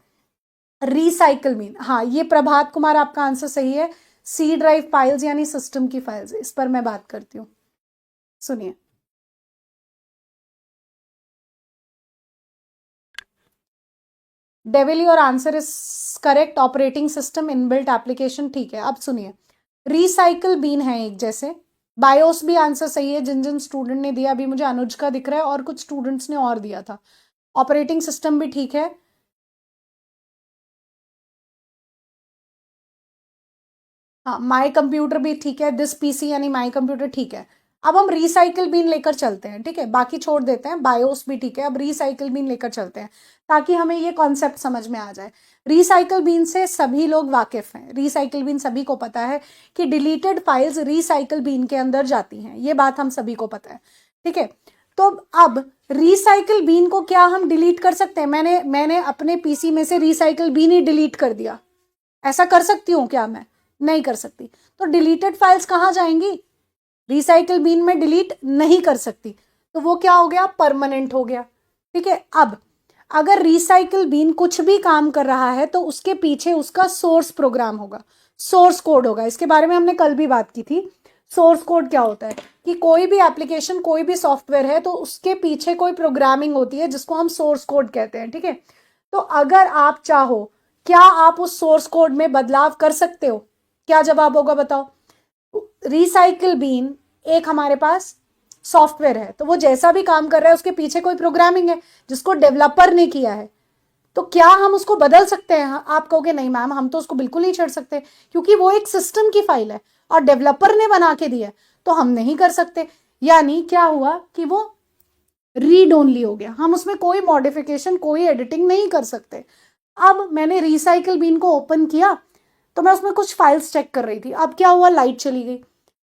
रिसाइकल मीन, हाँ, ये प्रभात कुमार आपका आंसर सही है। सी ड्राइव फाइल्स यानी सिस्टम की फाइल्स, इस पर मैं बात करती हूँ। सुनिए, devil your answer is correct. Operating system, inbuilt application, ठीक है। अब सुनिए, रिसाइकल बीन है एक जैसे। बायोस भी आंसर सही है जिन जिन स्टूडेंट ने दिया, अभी मुझे अनुज का दिख रहा है और कुछ स्टूडेंट्स ने और दिया था। ऑपरेटिंग सिस्टम भी ठीक है। हाँ, माई कंप्यूटर भी ठीक है, दिस पीसी यानी माई कंप्यूटर ठीक है। अब हम रिसाइकिल बीन लेकर चलते हैं, ठीक है, बाकी छोड़ देते हैं, बायोस भी ठीक है, अब रिसाइकिल बीन लेकर चलते हैं ताकि हमें ये कॉन्सेप्ट समझ में आ जाए। रिसाइकिल बीन से सभी लोग वाकिफ हैं, रिसाइकिल बीन सभी को पता है कि डिलीटेड फाइल्स रिसाइकिल बीन के अंदर जाती हैं, ये बात हम सभी को पता है, ठीक है। तो अब रिसाइकिल बीन को क्या हम डिलीट कर सकते हैं? मैंने अपने पीसी में से रिसाइकिल बीन ही डिलीट कर दिया, ऐसा कर सकती हूँ क्या मैं? नहीं कर सकती। तो डिलीटेड फाइल्स कहाँ जाएंगी? रिसाइकिल बीन में डिलीट नहीं कर सकती, तो वो क्या हो गया? परमानेंट हो गया। ठीक है, अब अगर रिसाइकिल बीन कुछ भी काम कर रहा है तो उसके पीछे उसका सोर्स प्रोग्राम होगा, सोर्स कोड होगा। इसके बारे में हमने कल भी बात की थी। सोर्स कोड क्या होता है कि कोई भी एप्लीकेशन, कोई भी सॉफ्टवेयर है तो उसके पीछे कोई प्रोग्रामिंग होती है जिसको हम सोर्स कोड कहते हैं। ठीक है, तो अगर आप चाहो, क्या आप उस सोर्स कोड में बदलाव कर सकते हो? क्या जवाब होगा बताओ? रिसाइकिल बीन एक हमारे पास सॉफ्टवेयर है, तो वो जैसा भी काम कर रहा है उसके पीछे कोई प्रोग्रामिंग है जिसको डेवलपर ने किया है। तो क्या हम उसको बदल सकते हैं? आप कहोगे नहीं मैम, हम तो उसको बिल्कुल नहीं छेड़ सकते क्योंकि वो एक सिस्टम की फाइल है और डेवलपर ने बना के दिया है, तो हम नहीं कर सकते। यानी क्या हुआ कि वो रीड ओनली हो गया, हम उसमें कोई मॉडिफिकेशन, कोई एडिटिंग नहीं कर सकते। अब मैंने रिसाइकिल बीन को ओपन किया तो मैं उसमें कुछ फाइल्स चेक कर रही थी। अब क्या हुआ? लाइट चली गई,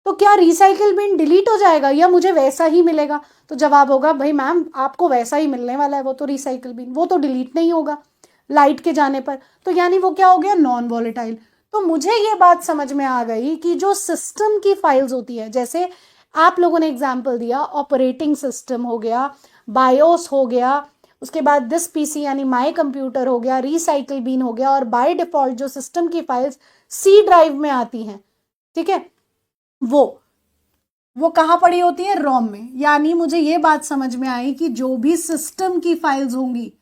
तो क्या रिसाइकिल बिन डिलीट हो जाएगा या मुझे वैसा ही मिलेगा? तो जवाब होगा भाई मैम, आपको वैसा ही मिलने वाला है, वो तो रिसाइकिल बिन, वो तो डिलीट नहीं होगा लाइट के जाने पर। तो यानी वो क्या हो गया? Non volatile. तो मुझे ये बात समझ में आ गई कि जो सिस्टम की फाइल्स होती है, जैसे आप लोगों ने एग्जाम्पल दिया, ऑपरेटिंग सिस्टम हो गया, बायोस हो गया, उसके बाद दिस पीसी यानी माई कंप्यूटर हो गया, रिसाइकिल बीन हो गया, और बाय डिफॉल्ट जो सिस्टम की फाइल्स सी ड्राइव में आती हैं, ठीक है, वो कहाँ पड़ी होती है? रोम में। यानी मुझे ये बात समझ में आई कि जो भी सिस्टम की फाइल्स होंगी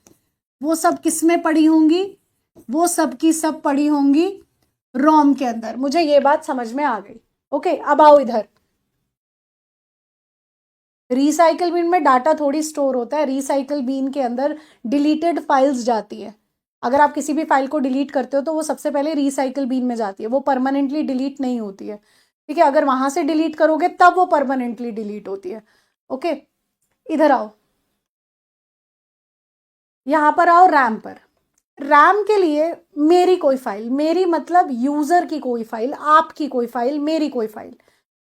वो सब किस में पड़ी होंगी? वो सब की सब पड़ी होंगी रोम के अंदर। मुझे ये बात समझ में आ गई। ओके, अब आओ इधर। रिसाइकिल बीन में डाटा थोड़ी स्टोर होता है, रिसाइकिल बीन के अंदर डिलीटेड फाइल्स जाती है। अगर आप किसी भी फाइल को डिलीट करते हो तो वो सबसे पहले रिसाइकिल बीन में जाती है, वो परमानेंटली डिलीट नहीं होती है। ठीक है, अगर वहां से डिलीट करोगे तब वो परमानेंटली डिलीट होती है। ओके, इधर आओ, यहां पर आओ रैम पर। रैम के लिए मेरी कोई फाइल, मेरी मतलब यूजर की कोई फाइल, आपकी कोई फाइल, मेरी कोई फाइल,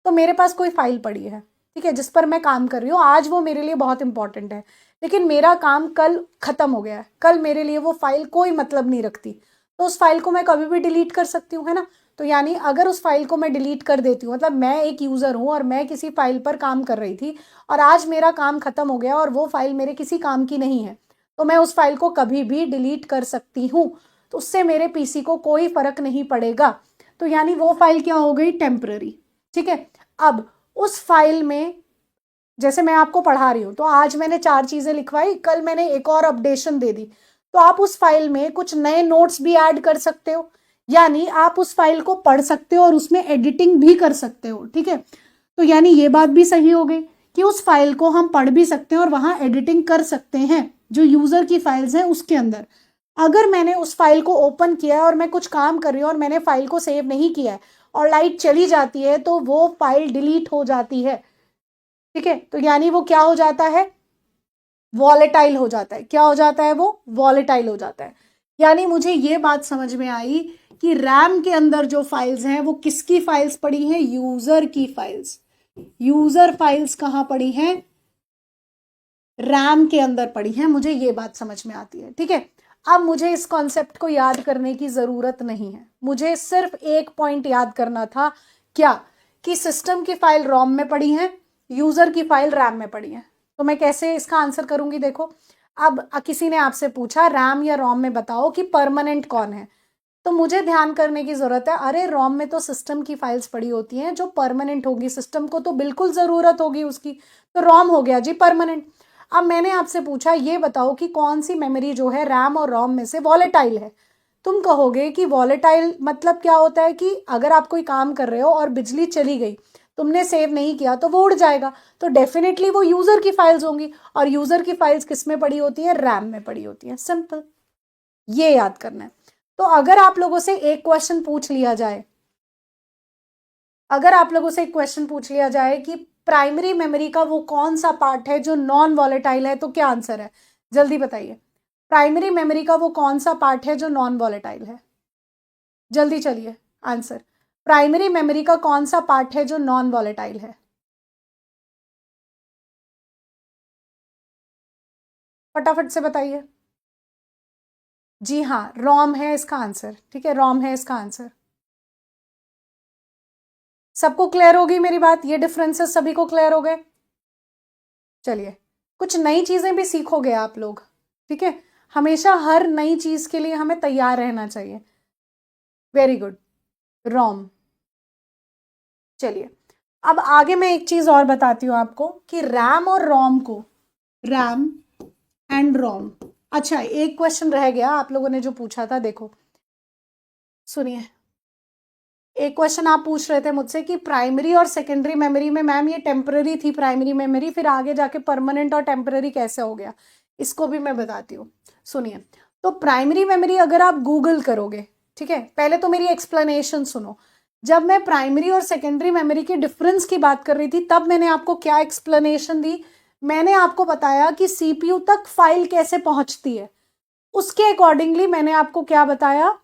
तो मेरे पास कोई फाइल पड़ी है, ठीक है, जिस पर मैं काम कर रही हूँ। आज वो मेरे लिए बहुत इंपॉर्टेंट है, लेकिन मेरा काम कल खत्म हो गया है, कल मेरे लिए वो फाइल कोई मतलब नहीं रखती, तो उस फाइल को मैं कभी भी डिलीट कर सकती हूँ, है ना? तो यानी अगर उस फाइल को मैं डिलीट कर देती हूँ, मतलब मैं एक यूजर हूँ और मैं किसी फाइल पर काम कर रही थी और आज मेरा काम खत्म हो गया और वो फाइल मेरे किसी काम की नहीं है, तो मैं उस फाइल को कभी भी डिलीट कर सकती हूँ, तो उससे मेरे पीसी को कोई फर्क नहीं पड़ेगा। तो यानी वो फाइल क्या हो गई? टेम्पररी। ठीक है, अब उस फाइल में जैसे मैं आपको पढ़ा रही हूँ, तो आज मैंने 4 चीजें लिखवाई, कल मैंने एक और अपडेशन दे दी, तो आप उस फाइल में कुछ नए नोट्स भी ऐड कर सकते हो, यानी आप उस फाइल को पढ़ सकते हो और उसमें एडिटिंग भी कर सकते हो। ठीक है, तो यानी ये बात भी सही हो गई कि उस फाइल को हम पढ़ भी सकते हैं और वहां एडिटिंग कर सकते हैं जो यूजर की फाइल्स हैं उसके अंदर। अगर मैंने उस फाइल को ओपन किया है और मैं कुछ काम कर रही हूँ और मैंने फाइल को सेव नहीं किया है और लाइट चली जाती है तो वो फाइल डिलीट हो जाती है। ठीक है, तो यानी वो क्या हो जाता है? वॉलेटाइल हो जाता है। क्या हो जाता है? वो वॉलेटाइल हो जाता है। यानी मुझे ये बात समझ में आई कि रैम के अंदर जो फाइल्स हैं वो किसकी फाइल्स पड़ी हैं? यूजर की फाइल्स। यूजर फाइल्स कहाँ पड़ी हैं? रैम के अंदर पड़ी हैं। मुझे ये बात समझ में आती है। ठीक है, अब मुझे इस कॉन्सेप्ट को याद करने की जरूरत नहीं है, मुझे सिर्फ एक पॉइंट याद करना था। क्या? कि सिस्टम की फाइल रोम में पड़ी है, यूजर की फाइल रैम में पड़ी है। तो मैं कैसे इसका आंसर करूंगी? देखो, अब किसी ने आपसे पूछा रैम या रोम में बताओ कि परमानेंट कौन है, तो मुझे ध्यान करने की जरूरत है, अरे रोम में तो सिस्टम की फाइल्स पड़ी होती हैं जो परमानेंट होगी, सिस्टम को तो बिल्कुल जरूरत होगी उसकी, तो रोम हो गया जी परमानेंट। अब मैंने आपसे पूछा ये बताओ कि कौन सी मेमोरी जो है रैम और रोम में से वॉलेटाइल है। तुम कहोगे कि वॉलेटाइल मतलब क्या होता है कि अगर आप कोई काम कर रहे हो और बिजली चली गई, तुमने सेव नहीं किया तो वो उड़ जाएगा, तो डेफिनेटली वो यूजर की फाइल्स होंगी, और यूजर की फाइल्स किस में पड़ी होती है? रैम में पड़ी होती है। सिंपल, ये याद करना है। तो अगर आप लोगों से एक क्वेश्चन पूछ लिया जाए, अगर आप लोगों से एक क्वेश्चन पूछ लिया जाए कि प्राइमरी मेमोरी का वो कौन सा पार्ट है जो नॉन वॉलेटाइल है, तो क्या आंसर है? जल्दी बताइए, प्राइमरी मेमोरी का वो कौन सा पार्ट है जो नॉन वॉलेटाइल है? जल्दी चलिए, आंसर। प्राइमरी मेमोरी का कौन सा पार्ट है जो नॉन वॉलेटाइल है? फटाफट से बताइए। जी हाँ, रोम है इसका आंसर। ठीक है, रोम है इसका आंसर। सबको क्लियर होगी मेरी बात? ये डिफरेंसेस सभी को क्लियर हो गए? चलिए, कुछ नई चीजें भी सीखोगे आप लोग। ठीक है, हमेशा हर नई चीज के लिए हमें तैयार रहना चाहिए। वेरी गुड, रोम। चलिए, अब आगे मैं एक चीज और बताती हूं आपको कि रैम और रोम को, रैम एंड रोम। अच्छा, एक क्वेश्चन रह गया आप लोगों ने जो पूछा था, देखो सुनिए। एक क्वेश्चन आप पूछ रहे थे मुझसे कि प्राइमरी और सेकेंडरी मेमोरी में मैम ये टेम्पररी थी प्राइमरी मेमोरी, फिर आगे जाके परमानेंट और टेम्पररी कैसे हो गया? इसको भी मैं बताती हूँ, सुनिए। तो प्राइमरी मेमोरी अगर आप गूगल करोगे, ठीक है, पहले तो मेरी एक्सप्लेनेशन सुनो। जब मैं प्राइमरी और सेकेंडरी मेमोरी के डिफरेंस की बात कर रही थी तब मैंने आपको क्या एक्सप्लेनेशन दी? मैंने आपको बताया कि सीपीयू तक फाइल कैसे पहुंचती है, उसके अकॉर्डिंगली मैंने आपको क्या बताया,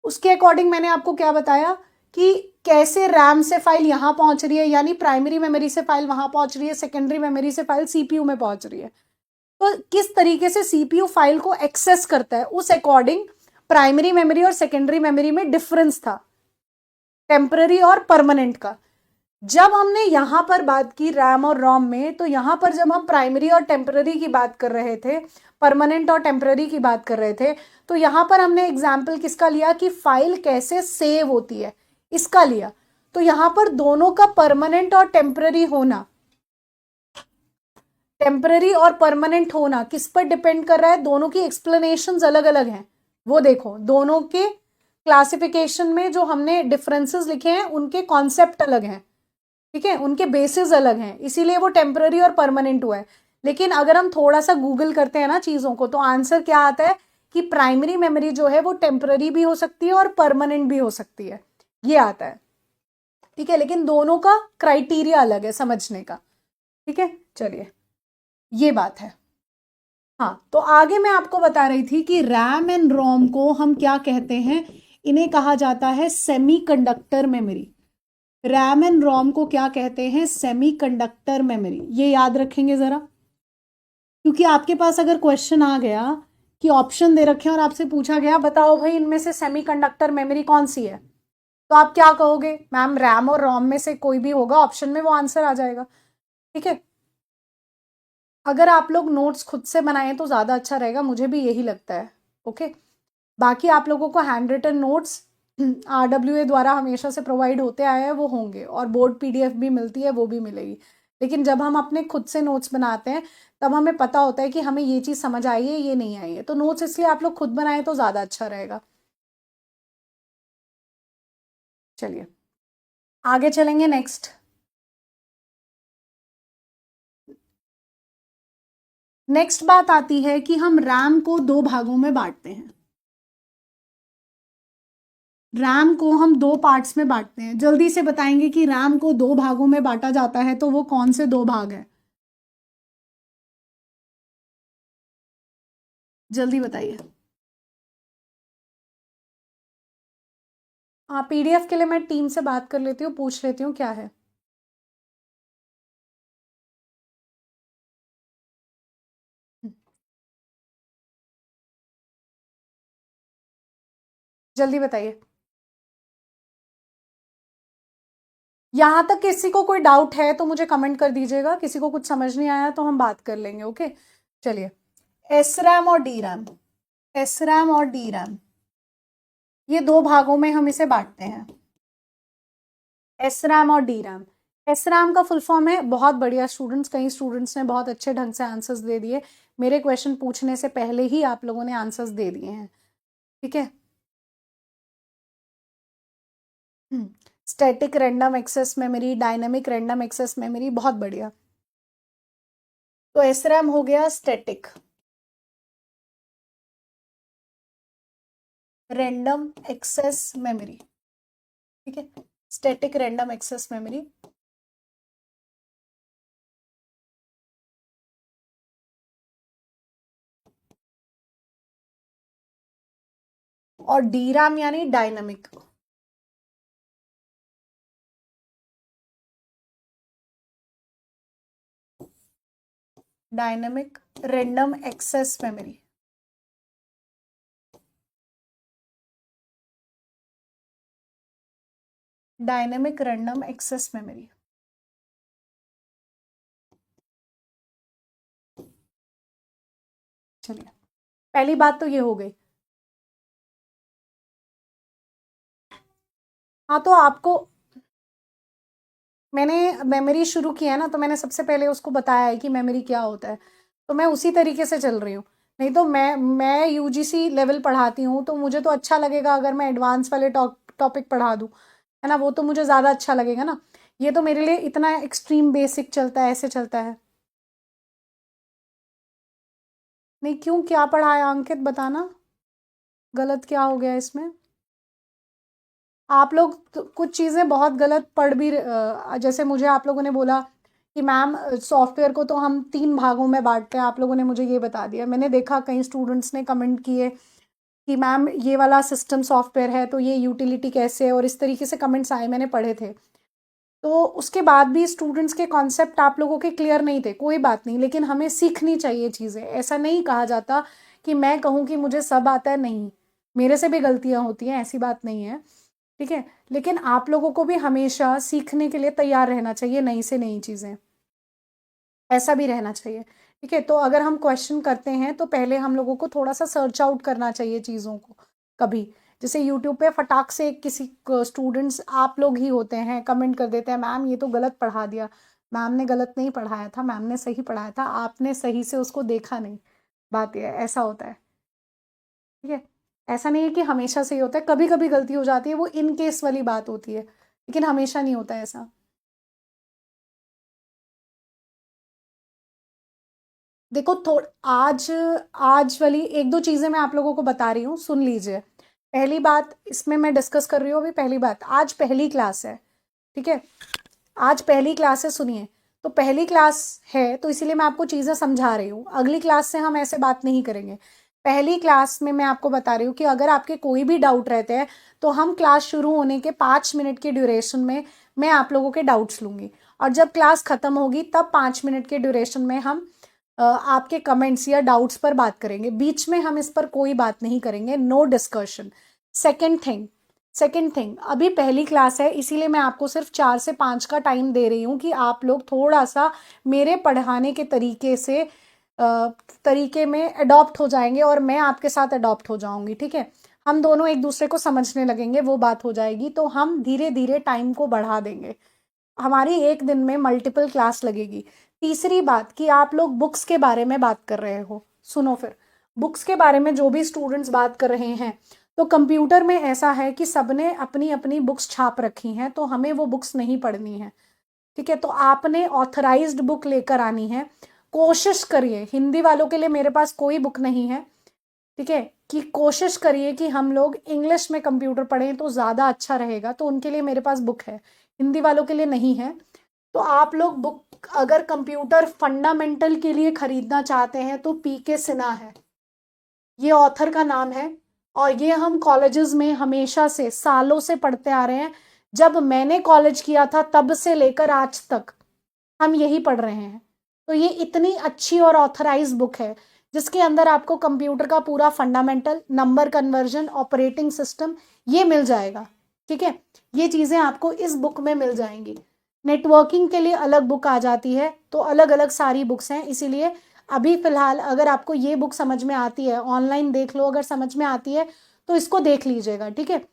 उसके अकॉर्डिंग मैंने आपको क्या बताया कि कैसे रैम से फाइल यहां पहुंच रही है, यानी प्राइमरी मेमोरी से फाइल वहां पहुंच रही है, सेकेंडरी मेमोरी से फाइल सीपीयू में पहुंच रही है। तो किस तरीके से सीपीयू फाइल को एक्सेस करता है, उस अकॉर्डिंग प्राइमरी मेमोरी और सेकेंडरी मेमोरी में डिफरेंस था, टेम्पररी और परमानेंट का। जब हमने यहां पर बात की रैम और रोम में, तो यहां पर जब हम प्राइमरी और टेम्पररी की बात कर रहे थे, परमानेंट और टेम्पररी की बात कर रहे थे, तो यहां पर हमने एग्जाम्पल किसका लिया कि फाइल कैसे सेव होती है, इसका लिया। तो यहां पर दोनों का परमानेंट और टेम्पररी होना, टेम्पररी और परमानेंट होना किस पर डिपेंड कर रहा है? दोनों की एक्सप्लेनेशंस अलग अलग हैं। वो देखो, दोनों के क्लासिफिकेशन में जो हमने डिफरेंसेस लिखे हैं उनके कॉन्सेप्ट अलग हैं, ठीक है, उनके बेसिस अलग हैं, इसीलिए वो टेम्पररी और परमानेंट हुआ है। लेकिन अगर हम थोड़ा सा गूगल करते हैं ना चीजों को, तो आंसर क्या आता है कि प्राइमरी मेमोरी जो है वो टेम्पररी भी हो सकती है और परमानेंट भी हो सकती है, ये आता है। ठीक है, लेकिन दोनों का क्राइटेरिया अलग है समझने का। ठीक है, चलिए, ये बात है। हाँ, तो आगे मैं आपको बता रही थी कि रैम एंड रोम को हम क्या कहते हैं? इन्हें कहा जाता है सेमीकंडक्टर मेमोरी। रैम एंड रोम को क्या कहते हैं? Semiconductor memory. ये याद रखेंगे जरा, क्योंकि आपके पास अगर क्वेश्चन आ गया कि ऑप्शन दे रखे हैं और आपसे पूछा गया बताओ भाई इनमें से सेमीकंडक्टर मेमोरी कौन सी है, तो आप क्या कहोगे? मैम रैम और रोम में से कोई भी होगा ऑप्शन में, वो आंसर आ जाएगा। ठीक है, अगर आप लोग नोट्स खुद से बनाएं तो ज़्यादा अच्छा रहेगा, मुझे भी यही लगता है। ओके, बाकी आप लोगों को हैंड रिटन नोट्स RWA द्वारा हमेशा से प्रोवाइड होते आए हैं, वो होंगे, और बोर्ड PDF भी मिलती है, वो भी मिलेगी। लेकिन जब हम अपने खुद से नोट्स बनाते हैं तब हमें पता होता है कि हमें ये चीज़ समझ आई है, ये नहीं आई है, तो नोट्स इसलिए आप लोग खुद बनाएं तो ज़्यादा अच्छा रहेगा। चलिए, आगे चलेंगे। नेक्स्ट बात आती है कि हम रैम को दो भागों में बांटते हैं। रैम को हम दो पार्ट्स में बांटते हैं। जल्दी से बताएंगे कि रैम को दो भागों में बांटा जाता है, तो वो कौन से दो भाग हैं? जल्दी बताइए। हाँ, PDF के लिए मैं टीम से बात कर लेती हूँ, पूछ लेती हूँ क्या है। जल्दी बताइए। यहां तक किसी को कोई डाउट है तो मुझे कमेंट कर दीजिएगा, किसी को कुछ समझ नहीं आया तो हम बात कर लेंगे। ओके, चलिए। SRAM और DRAM, SRAM और DRAM, ये दो भागों में हम इसे बांटते हैं, SRAM और DRAM। SRAM का फुल फॉर्म है, बहुत बढ़िया स्टूडेंट्स, कई स्टूडेंट्स ने बहुत अच्छे ढंग से आंसर्स दे दिए, मेरे क्वेश्चन पूछने से पहले ही आप लोगों ने आंसर्स दे दिए हैं। ठीक है, static random access memory, dynamic random access memory, बहुत बढ़िया। तो SRAM हो गया स्टैटिक रैंडम एक्सेस मेमोरी। ठीक है, स्टैटिक रैंडम एक्सेस मेमोरी। और DRAM यानी dynamic. Dynamic random access memory. Dynamic random access memory. चलिए, पहली बात तो ये हो गई। हाँ, तो आपको मैंने मेमोरी शुरू किया है ना, तो मैंने सबसे पहले उसको बताया है कि मेमोरी क्या होता है, तो मैं उसी तरीके से चल रही हूँ। नहीं तो मैं यूजीसी लेवल पढ़ाती हूँ, तो मुझे तो अच्छा लगेगा अगर मैं एडवांस वाले टॉपिक पढ़ा दूँ, है ना, वो तो मुझे ज़्यादा अच्छा लगेगा ना। ये तो मेरे लिए इतना एक्सट्रीम बेसिक चलता है, ऐसे चलता है। नहीं, क्यों, क्या पढ़ाया अंकित, बताना, गलत क्या हो गया इसमें? आप लोग तो कुछ चीज़ें बहुत गलत पढ़ भी जैसे मुझे आप लोगों ने बोला कि मैम सॉफ्टवेयर को तो हम 3 भागों में बांटते हैं, आप लोगों ने मुझे ये बता दिया। मैंने देखा कई स्टूडेंट्स ने कमेंट किए कि मैम ये वाला सिस्टम सॉफ्टवेयर है तो ये यूटिलिटी कैसे है, और इस तरीके से कमेंट्स आए, मैंने पढ़े थे। तो उसके बाद भी स्टूडेंट्स के कॉन्सेप्ट आप लोगों के क्लियर नहीं थे, कोई बात नहीं, लेकिन हमें सीखनी चाहिए चीज़ें। ऐसा नहीं कहा जाता कि मैं कहूँ कि मुझे सब आता है, नहीं, मेरे से भी गलतियाँ होती हैं, ऐसी बात नहीं है, ठीक है। लेकिन आप लोगों को भी हमेशा सीखने के लिए तैयार रहना चाहिए, नई से नई चीज़ें, ऐसा भी रहना चाहिए, ठीक है। तो अगर हम क्वेश्चन करते हैं तो पहले हम लोगों को थोड़ा सा सर्च आउट करना चाहिए चीज़ों को। कभी जैसे यूट्यूब पे फटाक से किसी स्टूडेंट्स आप लोग ही होते हैं, कमेंट कर देते हैं, मैम ये तो गलत पढ़ा दिया। मैम ने गलत नहीं पढ़ाया था, मैम ने सही पढ़ाया था, आपने सही से उसको देखा नहीं। बात ये है, ऐसा होता है, ठीक है। ऐसा नहीं है कि हमेशा सही होता है, कभी कभी गलती हो जाती है, वो इन केस वाली बात होती है, लेकिन हमेशा नहीं होता है ऐसा। देखो, थोड़ आज आज वाली एक दो चीज़ें मैं आप लोगों को बता रही हूँ, सुन लीजिए। पहली बात इसमें मैं डिस्कस कर रही हूँ अभी, पहली बात, आज पहली क्लास है, ठीक है। आज पहली क्लास है, सुनिए। तो पहली क्लास है तो इसीलिए मैं आपको चीज़ें समझा रही हूँ, अगली क्लास से हम ऐसे बात नहीं करेंगे। पहली क्लास में मैं आपको बता रही हूँ कि अगर आपके कोई भी डाउट रहते हैं तो हम क्लास शुरू होने के 5 मिनट के ड्यूरेशन में मैं आप लोगों के डाउट्स लूँगी, और जब क्लास ख़त्म होगी तब 5 मिनट के ड्यूरेशन में हम आपके कमेंट्स या डाउट्स पर बात करेंगे। बीच में हम इस पर कोई बात नहीं करेंगे, नो डिस्कशन। सेकेंड थिंग, अभी पहली क्लास है, इसीलिए मैं आपको सिर्फ 4 से 5 का टाइम दे रही हूँ कि आप लोग थोड़ा सा मेरे पढ़ाने के तरीके से तरीके में अडॉप्ट हो जाएंगे और मैं आपके साथ अडॉप्ट हो जाऊंगी, ठीक है। हम दोनों एक दूसरे को समझने लगेंगे, वो बात हो जाएगी, तो हम धीरे धीरे टाइम को बढ़ा देंगे। हमारी एक दिन में मल्टीपल क्लास लगेगी। तीसरी बात कि आप लोग बुक्स के बारे में बात कर रहे हो, सुनो फिर। बुक्स के बारे में जो भी स्टूडेंट्स बात कर रहे हैं, तो कंप्यूटर में ऐसा है कि सबने अपनी अपनी बुक्स छाप रखी हैं, तो हमें वो बुक्स नहीं पढ़नी है, ठीक है। तो आपने ऑथराइज्ड बुक लेकर आनी है। कोशिश करिए, हिंदी वालों के लिए मेरे पास कोई बुक नहीं है, ठीक है, कि कोशिश करिए कि हम लोग इंग्लिश में कंप्यूटर पढ़ें तो ज़्यादा अच्छा रहेगा, तो उनके लिए मेरे पास बुक है, हिंदी वालों के लिए नहीं है। तो आप लोग बुक अगर कंप्यूटर फंडामेंटल के लिए खरीदना चाहते हैं तो पीके सिन्हा है, ये ऑथर का नाम है, और ये हम कॉलेजेस में हमेशा से सालों से पढ़ते आ रहे हैं। जब मैंने कॉलेज किया था तब से लेकर आज तक हम यही पढ़ रहे हैं। तो ये इतनी अच्छी और ऑथराइज बुक है जिसके अंदर आपको कंप्यूटर का पूरा fundamental, number conversion, operating system, ये मिल जाएगा, ठीक है। ये चीज़ें आपको इस बुक में मिल जाएंगी। नेटवर्किंग के लिए अलग बुक आ जाती है, तो अलग अलग सारी बुक्स हैं, इसीलिए अभी फ़िलहाल अगर आपको ये बुक समझ में आती है, ऑनलाइन देख लो, अगर समझ में आती है तो इसको देख लीजिएगा, ठीक है।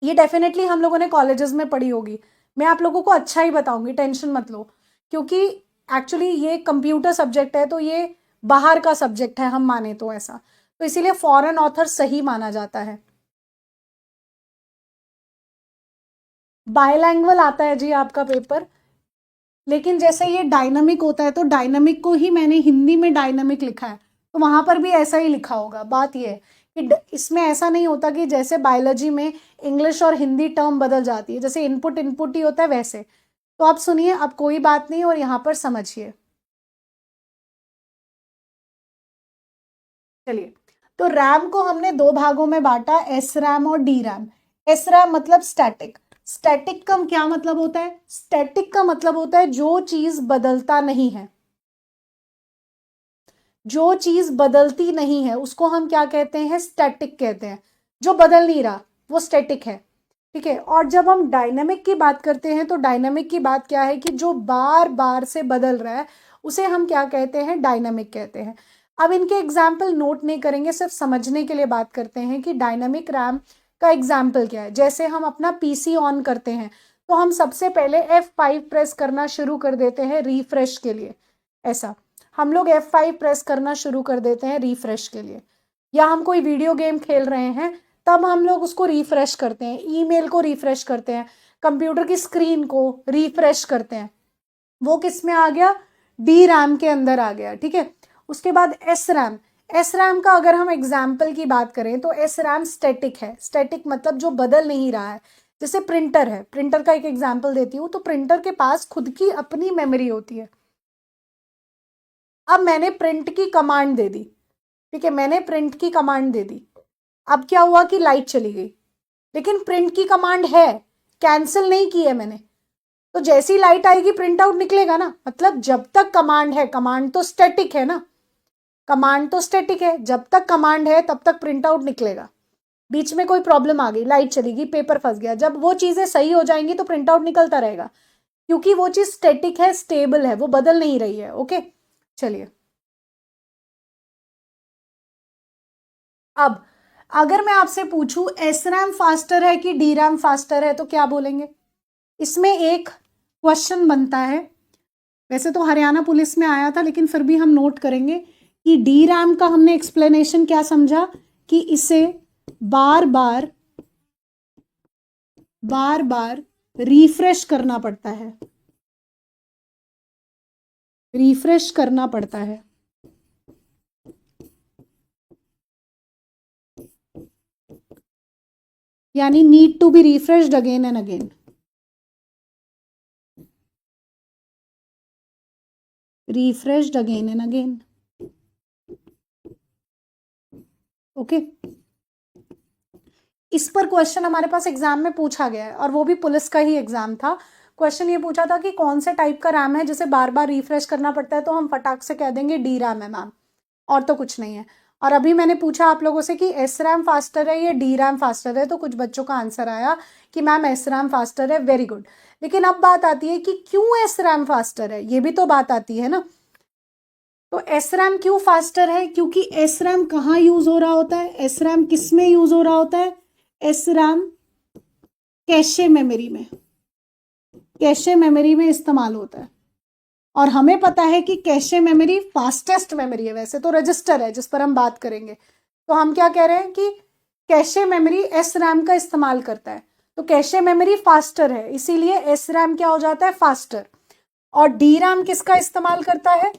ये डेफिनेटली हम लोगों ने कॉलेजेस में पढ़ी होगी, मैं आप लोगों को अच्छा ही बताऊंगी, टेंशन मत लो। क्योंकि एक्चुअली ये कंप्यूटर सब्जेक्ट है, तो ये बाहर का सब्जेक्ट है, हम माने तो ऐसा, तो इसीलिए फॉरेन ऑथर सही माना जाता है। बायलैंग्वेज आता है जी आपका पेपर, लेकिन जैसे ये डायनामिक होता है तो डायनामिक को ही मैंने हिंदी में डायनामिक लिखा है, तो वहां पर भी ऐसा ही लिखा होगा। बात ये है कि इसमें ऐसा नहीं होता कि जैसे बायोलॉजी में इंग्लिश और हिंदी टर्म बदल जाती है, जैसे इनपुट इनपुट ही होता है वैसे। तो आप सुनिए, अब कोई बात नहीं, और यहाँ पर समझिए। चलिए, तो रैम को हमने दो भागों में बांटा, एस रैम और डी रैम। एस रैम मतलब स्टैटिक। स्टैटिक का क्या मतलब होता है? स्टैटिक का मतलब होता है जो चीज बदलता नहीं है, जो चीज बदलती नहीं है उसको हम क्या कहते हैं, स्टैटिक कहते हैं। जो बदल नहीं रहा वो स्टैटिक है, ठीक है। और जब हम डायनामिक की बात करते हैं तो डायनामिक की बात क्या है कि जो बार बार से बदल रहा है उसे हम क्या कहते हैं, डायनामिक कहते हैं। अब इनके एग्जाम्पल नोट नहीं करेंगे, सिर्फ समझने के लिए बात करते हैं कि डायनामिक रैम का एग्जाम्पल क्या है। जैसे हम अपना पीसी ऑन करते हैं तो हम सबसे पहले F5 प्रेस करना शुरू कर देते हैं रिफ्रेश के लिए, ऐसा हम लोग F5 प्रेस करना शुरू कर देते हैं रिफ्रेश के लिए। या हम कोई वीडियो गेम खेल रहे हैं तब हम लोग उसको रिफ्रेश करते हैं, ईमेल को रिफ्रेश करते हैं, कंप्यूटर की स्क्रीन को रिफ्रेश करते हैं। वो किस में आ गया, डी रैम के अंदर आ गया, ठीक है। उसके बाद एस रैम, एस रैम का अगर हम एग्जाम्पल की बात करें तो एस रैम स्टैटिक है। स्टैटिक मतलब जो बदल नहीं रहा है। जैसे प्रिंटर है, प्रिंटर का एक एग्जाम्पल देती हूँ, तो प्रिंटर के पास खुद की अपनी मेमोरी होती है। अब मैंने प्रिंट की कमांड दे दी, ठीक है, मैंने प्रिंट की कमांड दे दी। अब क्या हुआ कि लाइट चली गई, लेकिन प्रिंट की कमांड है, कैंसिल नहीं की है मैंने। तो जैसी लाइट आएगी प्रिंट आउट निकलेगा ना। मतलब जब तक कमांड है, कमांड तो स्टैटिक है ना, कमांड तो स्टैटिक है, जब तक कमांड है तब तक प्रिंट आउट निकलेगा। बीच में कोई प्रॉब्लम आ गई, लाइट चली गई, पेपर फंस गया, जब वो चीजें सही हो जाएंगी तो प्रिंट आउट निकलता रहेगा, क्योंकि वो चीज स्टैटिक है, स्टेबल है, वो बदल नहीं रही है। ओके, चलिए। अब अगर मैं आपसे पूछूं एस रैम फास्टर है कि डी रैम फास्टर है तो क्या बोलेंगे। इसमें एक क्वेश्चन बनता है, वैसे तो हरियाणा पुलिस में आया था लेकिन फिर भी हम नोट करेंगे कि डी रैम का हमने एक्सप्लेनेशन क्या समझा, कि इसे बार बार बार बार रिफ्रेश करना पड़ता है, रिफ्रेश करना पड़ता है। यानी need to be refreshed again and again, refreshed again and again. Okay, इस पर क्वेश्चन हमारे पास एग्जाम में पूछा गया है और वो भी पुलिस का ही एग्जाम था। क्वेश्चन ये पूछा था कि कौन से टाइप का रैम है जिसे बार बार रिफ्रेश करना पड़ता है, तो हम फटाक से कह देंगे डी रैम है मैम, और तो कुछ नहीं है। और अभी मैंने पूछा आप लोगों से कि एस रैम फास्टर है या डी रैम फास्टर है, तो कुछ बच्चों का आंसर आया कि मैम एस रैम फास्टर है, वेरी गुड। लेकिन अब बात आती है कि क्यों एस रैम फास्टर है, ये भी तो बात आती है ना। तो एस रैम क्यों फास्टर है, क्योंकि एस रैम कहाँ यूज हो रहा होता है, एस रैम किस में यूज हो रहा होता है, एस रैम कैशे मेमोरी में, कैशे मेमोरी में इस्तेमाल होता है। और हमें पता है कि कैशे मेमोरी फास्टेस्ट मेमोरी है, वैसे तो रजिस्टर है जिस पर हम बात करेंगे, तो हम क्या कह रहे हैं कि कैशे मेमोरी एस रैम का इस्तेमाल करता है, तो कैशे मेमोरी फास्टर है, इसीलिए एस रैम क्या हो जाता है, फास्टर। और डी रैम किसका इस्तेमाल करता है,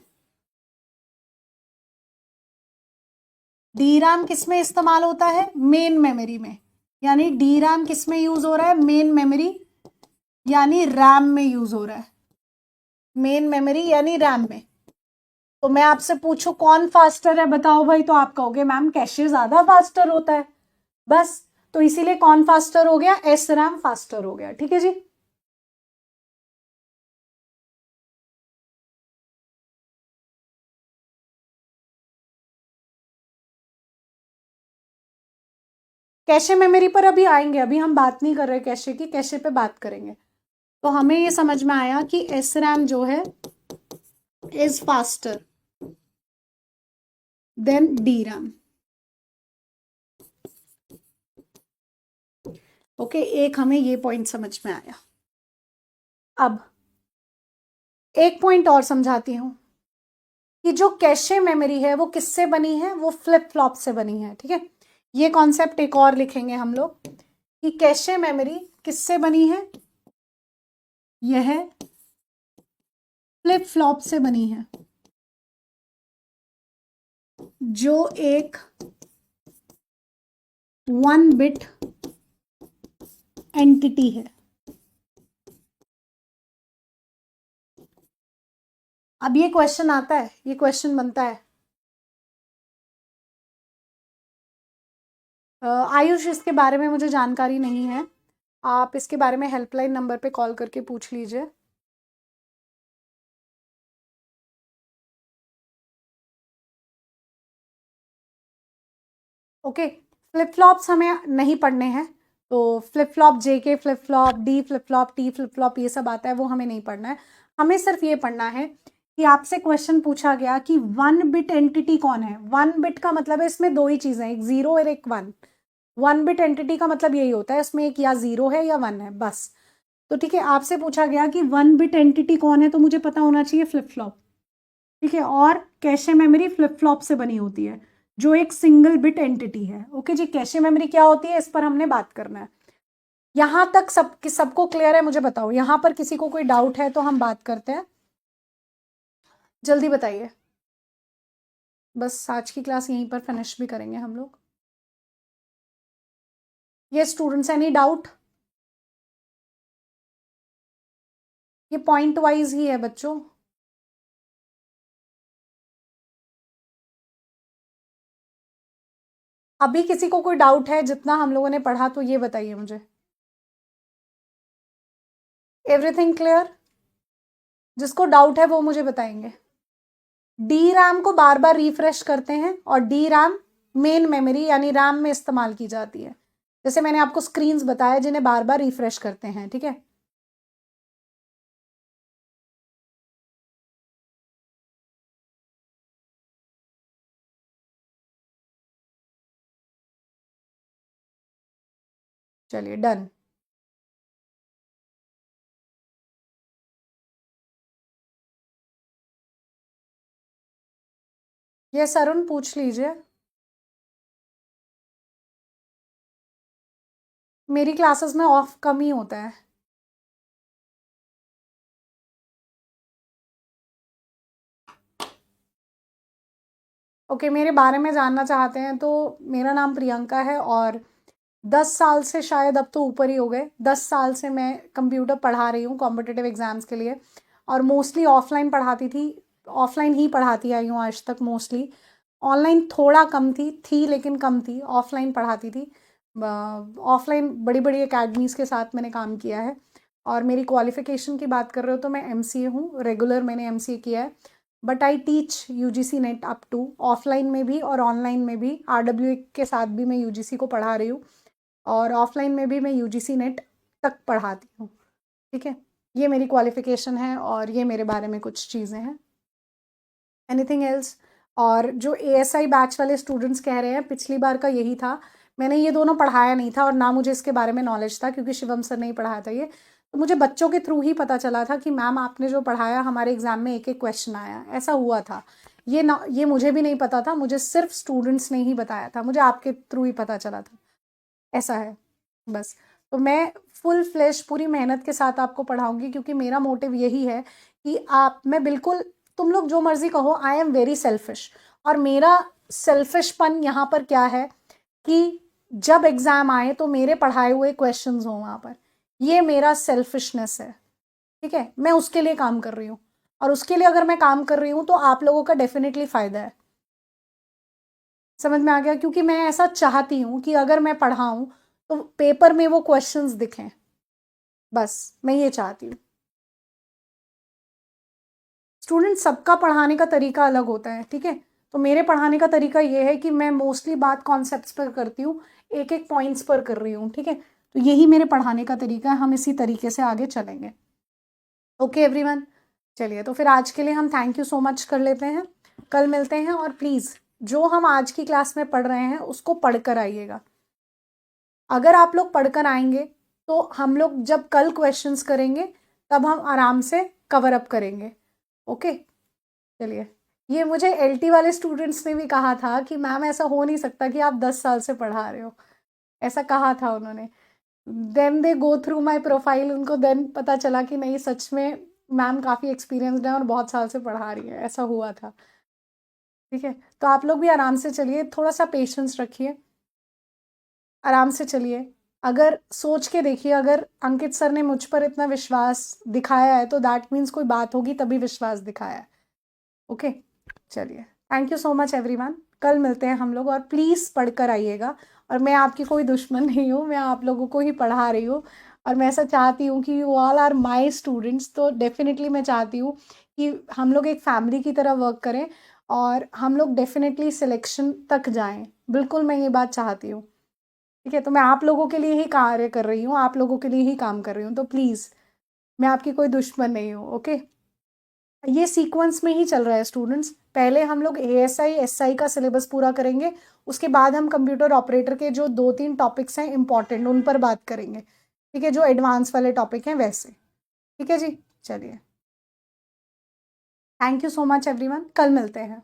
डी रैम किस में इस्तेमाल होता है, मेन मेमोरी में। यानी डी रैम किस में यूज हो रहा है, मेन मेमोरी यानी रैम में यूज हो रहा है, मेन मेमोरी यानी रैम में। तो मैं आपसे पूछूं कौन फास्टर है, बताओ भाई, तो आप कहोगे मैम कैशे ज्यादा फास्टर होता है, बस। तो इसीलिए कौन फास्टर हो गया, एस रैम फास्टर हो गया, ठीक है जी। कैशे मेमोरी पर अभी आएंगे, अभी हम बात नहीं कर रहे कैशे की, कैशे पे बात करेंगे। तो हमें ये समझ में आया कि एस रैम जो है is faster than D RAM. Okay, एक हमें ये पॉइंट समझ में आया। अब एक पॉइंट और समझाती हूं कि जो कैशे मेमोरी है वो किससे बनी है, वो फ्लिप फ्लॉप से बनी है, ठीक है। ये कॉन्सेप्ट एक और लिखेंगे हम लोग कि कैशे मेमोरी किससे बनी है, यह फ्लिप फ्लॉप से बनी है, जो एक 1 बिट एंटिटी है। अब ये क्वेश्चन आता है, ये क्वेश्चन बनता है, आयुष इसके बारे में मुझे जानकारी नहीं है, आप इसके बारे में हेल्पलाइन नंबर पे कॉल करके पूछ लीजिए। ओके, फ्लिप फ्लॉप्स हमें नहीं पढ़ने हैं, तो flip flop, JK flip flop, D flip flop, T flip flop, ये सब आता है, वो हमें नहीं पढ़ना है। हमें सिर्फ ये पढ़ना है कि आपसे क्वेश्चन पूछा गया कि 1 बिट एंटिटी कौन है। 1 बिट का मतलब है इसमें दो ही चीजें, एक जीरो और एक वन। 1 बिट एंटिटी का मतलब यही होता है, इसमें एक या जीरो है या वन है, बस। तो ठीक है, आपसे पूछा गया कि 1 बिट एंटिटी कौन है, तो मुझे पता होना चाहिए फ्लिप फ्लॉप। ठीक है, और कैशे मेमोरी फ्लिप फ्लॉप से बनी होती है, जो एक सिंगल बिट एंटिटी है। ओके जी, कैशे मेमोरी क्या होती है, इस पर हमने बात करना है। यहां तक सबको क्लियर है, मुझे बताओ। यहां पर किसी को कोई डाउट है तो हम बात करते हैं, जल्दी बताइए। बस आज की क्लास यहीं पर फिनिश भी करेंगे हम लोग। ये स्टूडेंट्स, एनी डाउट? ये पॉइंट वाइज ही है बच्चों। अभी किसी को कोई डाउट है जितना हम लोगों ने पढ़ा, तो ये बताइए मुझे। Everything clear? जिसको डाउट है वो मुझे बताएंगे। डी रैम को बार बार रिफ्रेश करते हैं, और डी रैम मेन मेमोरी यानी रैम में इस्तेमाल की जाती है। जैसे मैंने आपको स्क्रीन्स बताया जिन्हें बार बार रिफ्रेश करते हैं, ठीक है। चलिए, डन। ये अरुण पूछ लीजिए। मेरी क्लासेस में ऑफ कम ही होता है। ओके, मेरे बारे में जानना चाहते हैं तो मेरा नाम प्रियंका है, और 10 साल से, शायद अब तो ऊपर ही हो गए, 10 साल से मैं कंप्यूटर पढ़ा रही हूँ कॉम्पिटिटिव एग्जाम्स के लिए। और मोस्टली ऑफलाइन पढ़ाती थी, ऑफलाइन ही पढ़ाती आई हूँ आज तक मोस्टली। ऑनलाइन थोड़ा कम थी लेकिन कम थी, ऑफलाइन पढ़ाती थी। ऑफलाइन बड़ी बड़ी एकेडमीज़ के साथ मैंने काम किया है। और मेरी क्वालिफ़िकेशन की बात कर रहे हो तो मैं एमसीए हूँ, रेगुलर मैंने एमसीए किया है। But I teach UGC NET up to, offline में भी और ऑनलाइन में भी। आरडब्ल्यूए के साथ भी मैं यूजीसी को पढ़ा रही हूँ, और ऑफलाइन में भी मैं यूजीसी नेट तक पढ़ाती हूँ। ठीक है, ये मेरी क्वालिफ़िकेशन है और ये मेरे बारे में कुछ चीज़ें हैं। Anything else? और जो एएसआई बैच वाले स्टूडेंट्स कह रहे हैं, पिछली बार का यही था, मैंने ये दोनों पढ़ाया नहीं था और ना मुझे इसके बारे में नॉलेज था, क्योंकि शिवम सर ने ही पढ़ाया था ये। तो मुझे बच्चों के थ्रू ही पता चला था कि मैम आपने जो पढ़ाया, हमारे एग्जाम में एक एक क्वेश्चन आया, ऐसा हुआ था। ये मुझे भी नहीं पता था, मुझे सिर्फ स्टूडेंट्स ने ही बताया था, मुझे आपके थ्रू ही पता चला था। ऐसा है बस। तो मैं फुल फ्लैश पूरी मेहनत के साथ आपको पढ़ाऊंगी, क्योंकि मेरा मोटिव यही है कि मैं बिल्कुल, तुम लोग जो मर्जी कहो, आई एम वेरी सेल्फिश। और मेरा सेल्फिशपन यहाँ पर क्या है कि जब एग्जाम आए तो मेरे पढ़ाए हुए क्वेश्चंस हों वहाँ पर, ये मेरा सेल्फिशनेस है। ठीक है, मैं उसके लिए काम कर रही हूँ, और उसके लिए अगर मैं काम कर रही हूँ तो आप लोगों का डेफिनेटली फायदा है। समझ में आ गया? क्योंकि मैं ऐसा चाहती हूँ कि अगर मैं पढ़ाऊँ तो पेपर में वो क्वेश्चंस दिखें, बस मैं ये चाहती हूँ। स्टूडेंट, सबका पढ़ाने का तरीका अलग होता है, ठीक है। तो मेरे पढ़ाने का तरीका ये है कि मैं मोस्टली बात कॉन्सेप्ट्स पर करती हूँ, एक एक पॉइंट्स पर कर रही हूँ, ठीक है। तो यही मेरे पढ़ाने का तरीका है, हम इसी तरीके से आगे चलेंगे। ओके एवरीवन, चलिए तो फिर आज के लिए हम थैंक यू सो मच कर लेते हैं। कल मिलते हैं, और प्लीज़ जो हम आज की क्लास में पढ़ रहे हैं उसको पढ़कर आइएगा। अगर आप लोग पढ़कर आएंगे तो हम लोग जब कल क्वेश्चंस करेंगे तब हम आराम से कवर अप करेंगे। ओके, चलिए। ये मुझे एलटी वाले स्टूडेंट्स ने भी कहा था कि मैम ऐसा हो नहीं सकता कि आप 10 साल से पढ़ा रहे हो, ऐसा कहा था उन्होंने। Then they go through my profile, उनको देन पता चला कि नहीं, सच में मैम काफ़ी एक्सपीरियंसड है और बहुत साल से पढ़ा रही है, ऐसा हुआ था। ठीक है, तो आप लोग भी आराम से चलिए, थोड़ा सा पेशेंस रखिए, आराम से चलिए। अगर सोच के देखिए, अगर अंकित सर ने मुझ पर इतना विश्वास दिखाया है तो दैट मीन्स कोई बात होगी तभी विश्वास दिखाया है। ओके, चलिए, thank you so much everyone. कल मिलते हैं हम लोग, और प्लीज़ पढ़कर आइएगा। और मैं आपकी कोई दुश्मन नहीं हूँ, मैं आप लोगों को ही पढ़ा रही हूँ, और मैं ऐसा चाहती हूँ कि you all are my students. तो डेफिनेटली मैं चाहती हूँ कि हम लोग एक फैमिली की तरह वर्क करें, और हम लोग डेफिनेटली सिलेक्शन तक जाएं। बिल्कुल मैं ये बात चाहती हूँ, ठीक है? तो मैं आप लोगों के लिए ही कार्य कर रही हूँ, आप लोगों के लिए ही काम कर रही हूँ, तो प्लीज़ मैं आपकी कोई दुश्मन नहीं हूँ, ओके? ये सीक्वेंस में ही चल रहा है स्टूडेंट्स। पहले हम लोग एएसआई, एसआई का सिलेबस पूरा करेंगे, उसके बाद हम कंप्यूटर ऑपरेटर के जो 2-3 टॉपिक्स हैं इम्पोर्टेंट, उन पर बात करेंगे, ठीक है? जो एडवांस वाले टॉपिक हैं वैसे, ठीक है जी? चलिए, thank you so much everyone, कल मिलते हैं।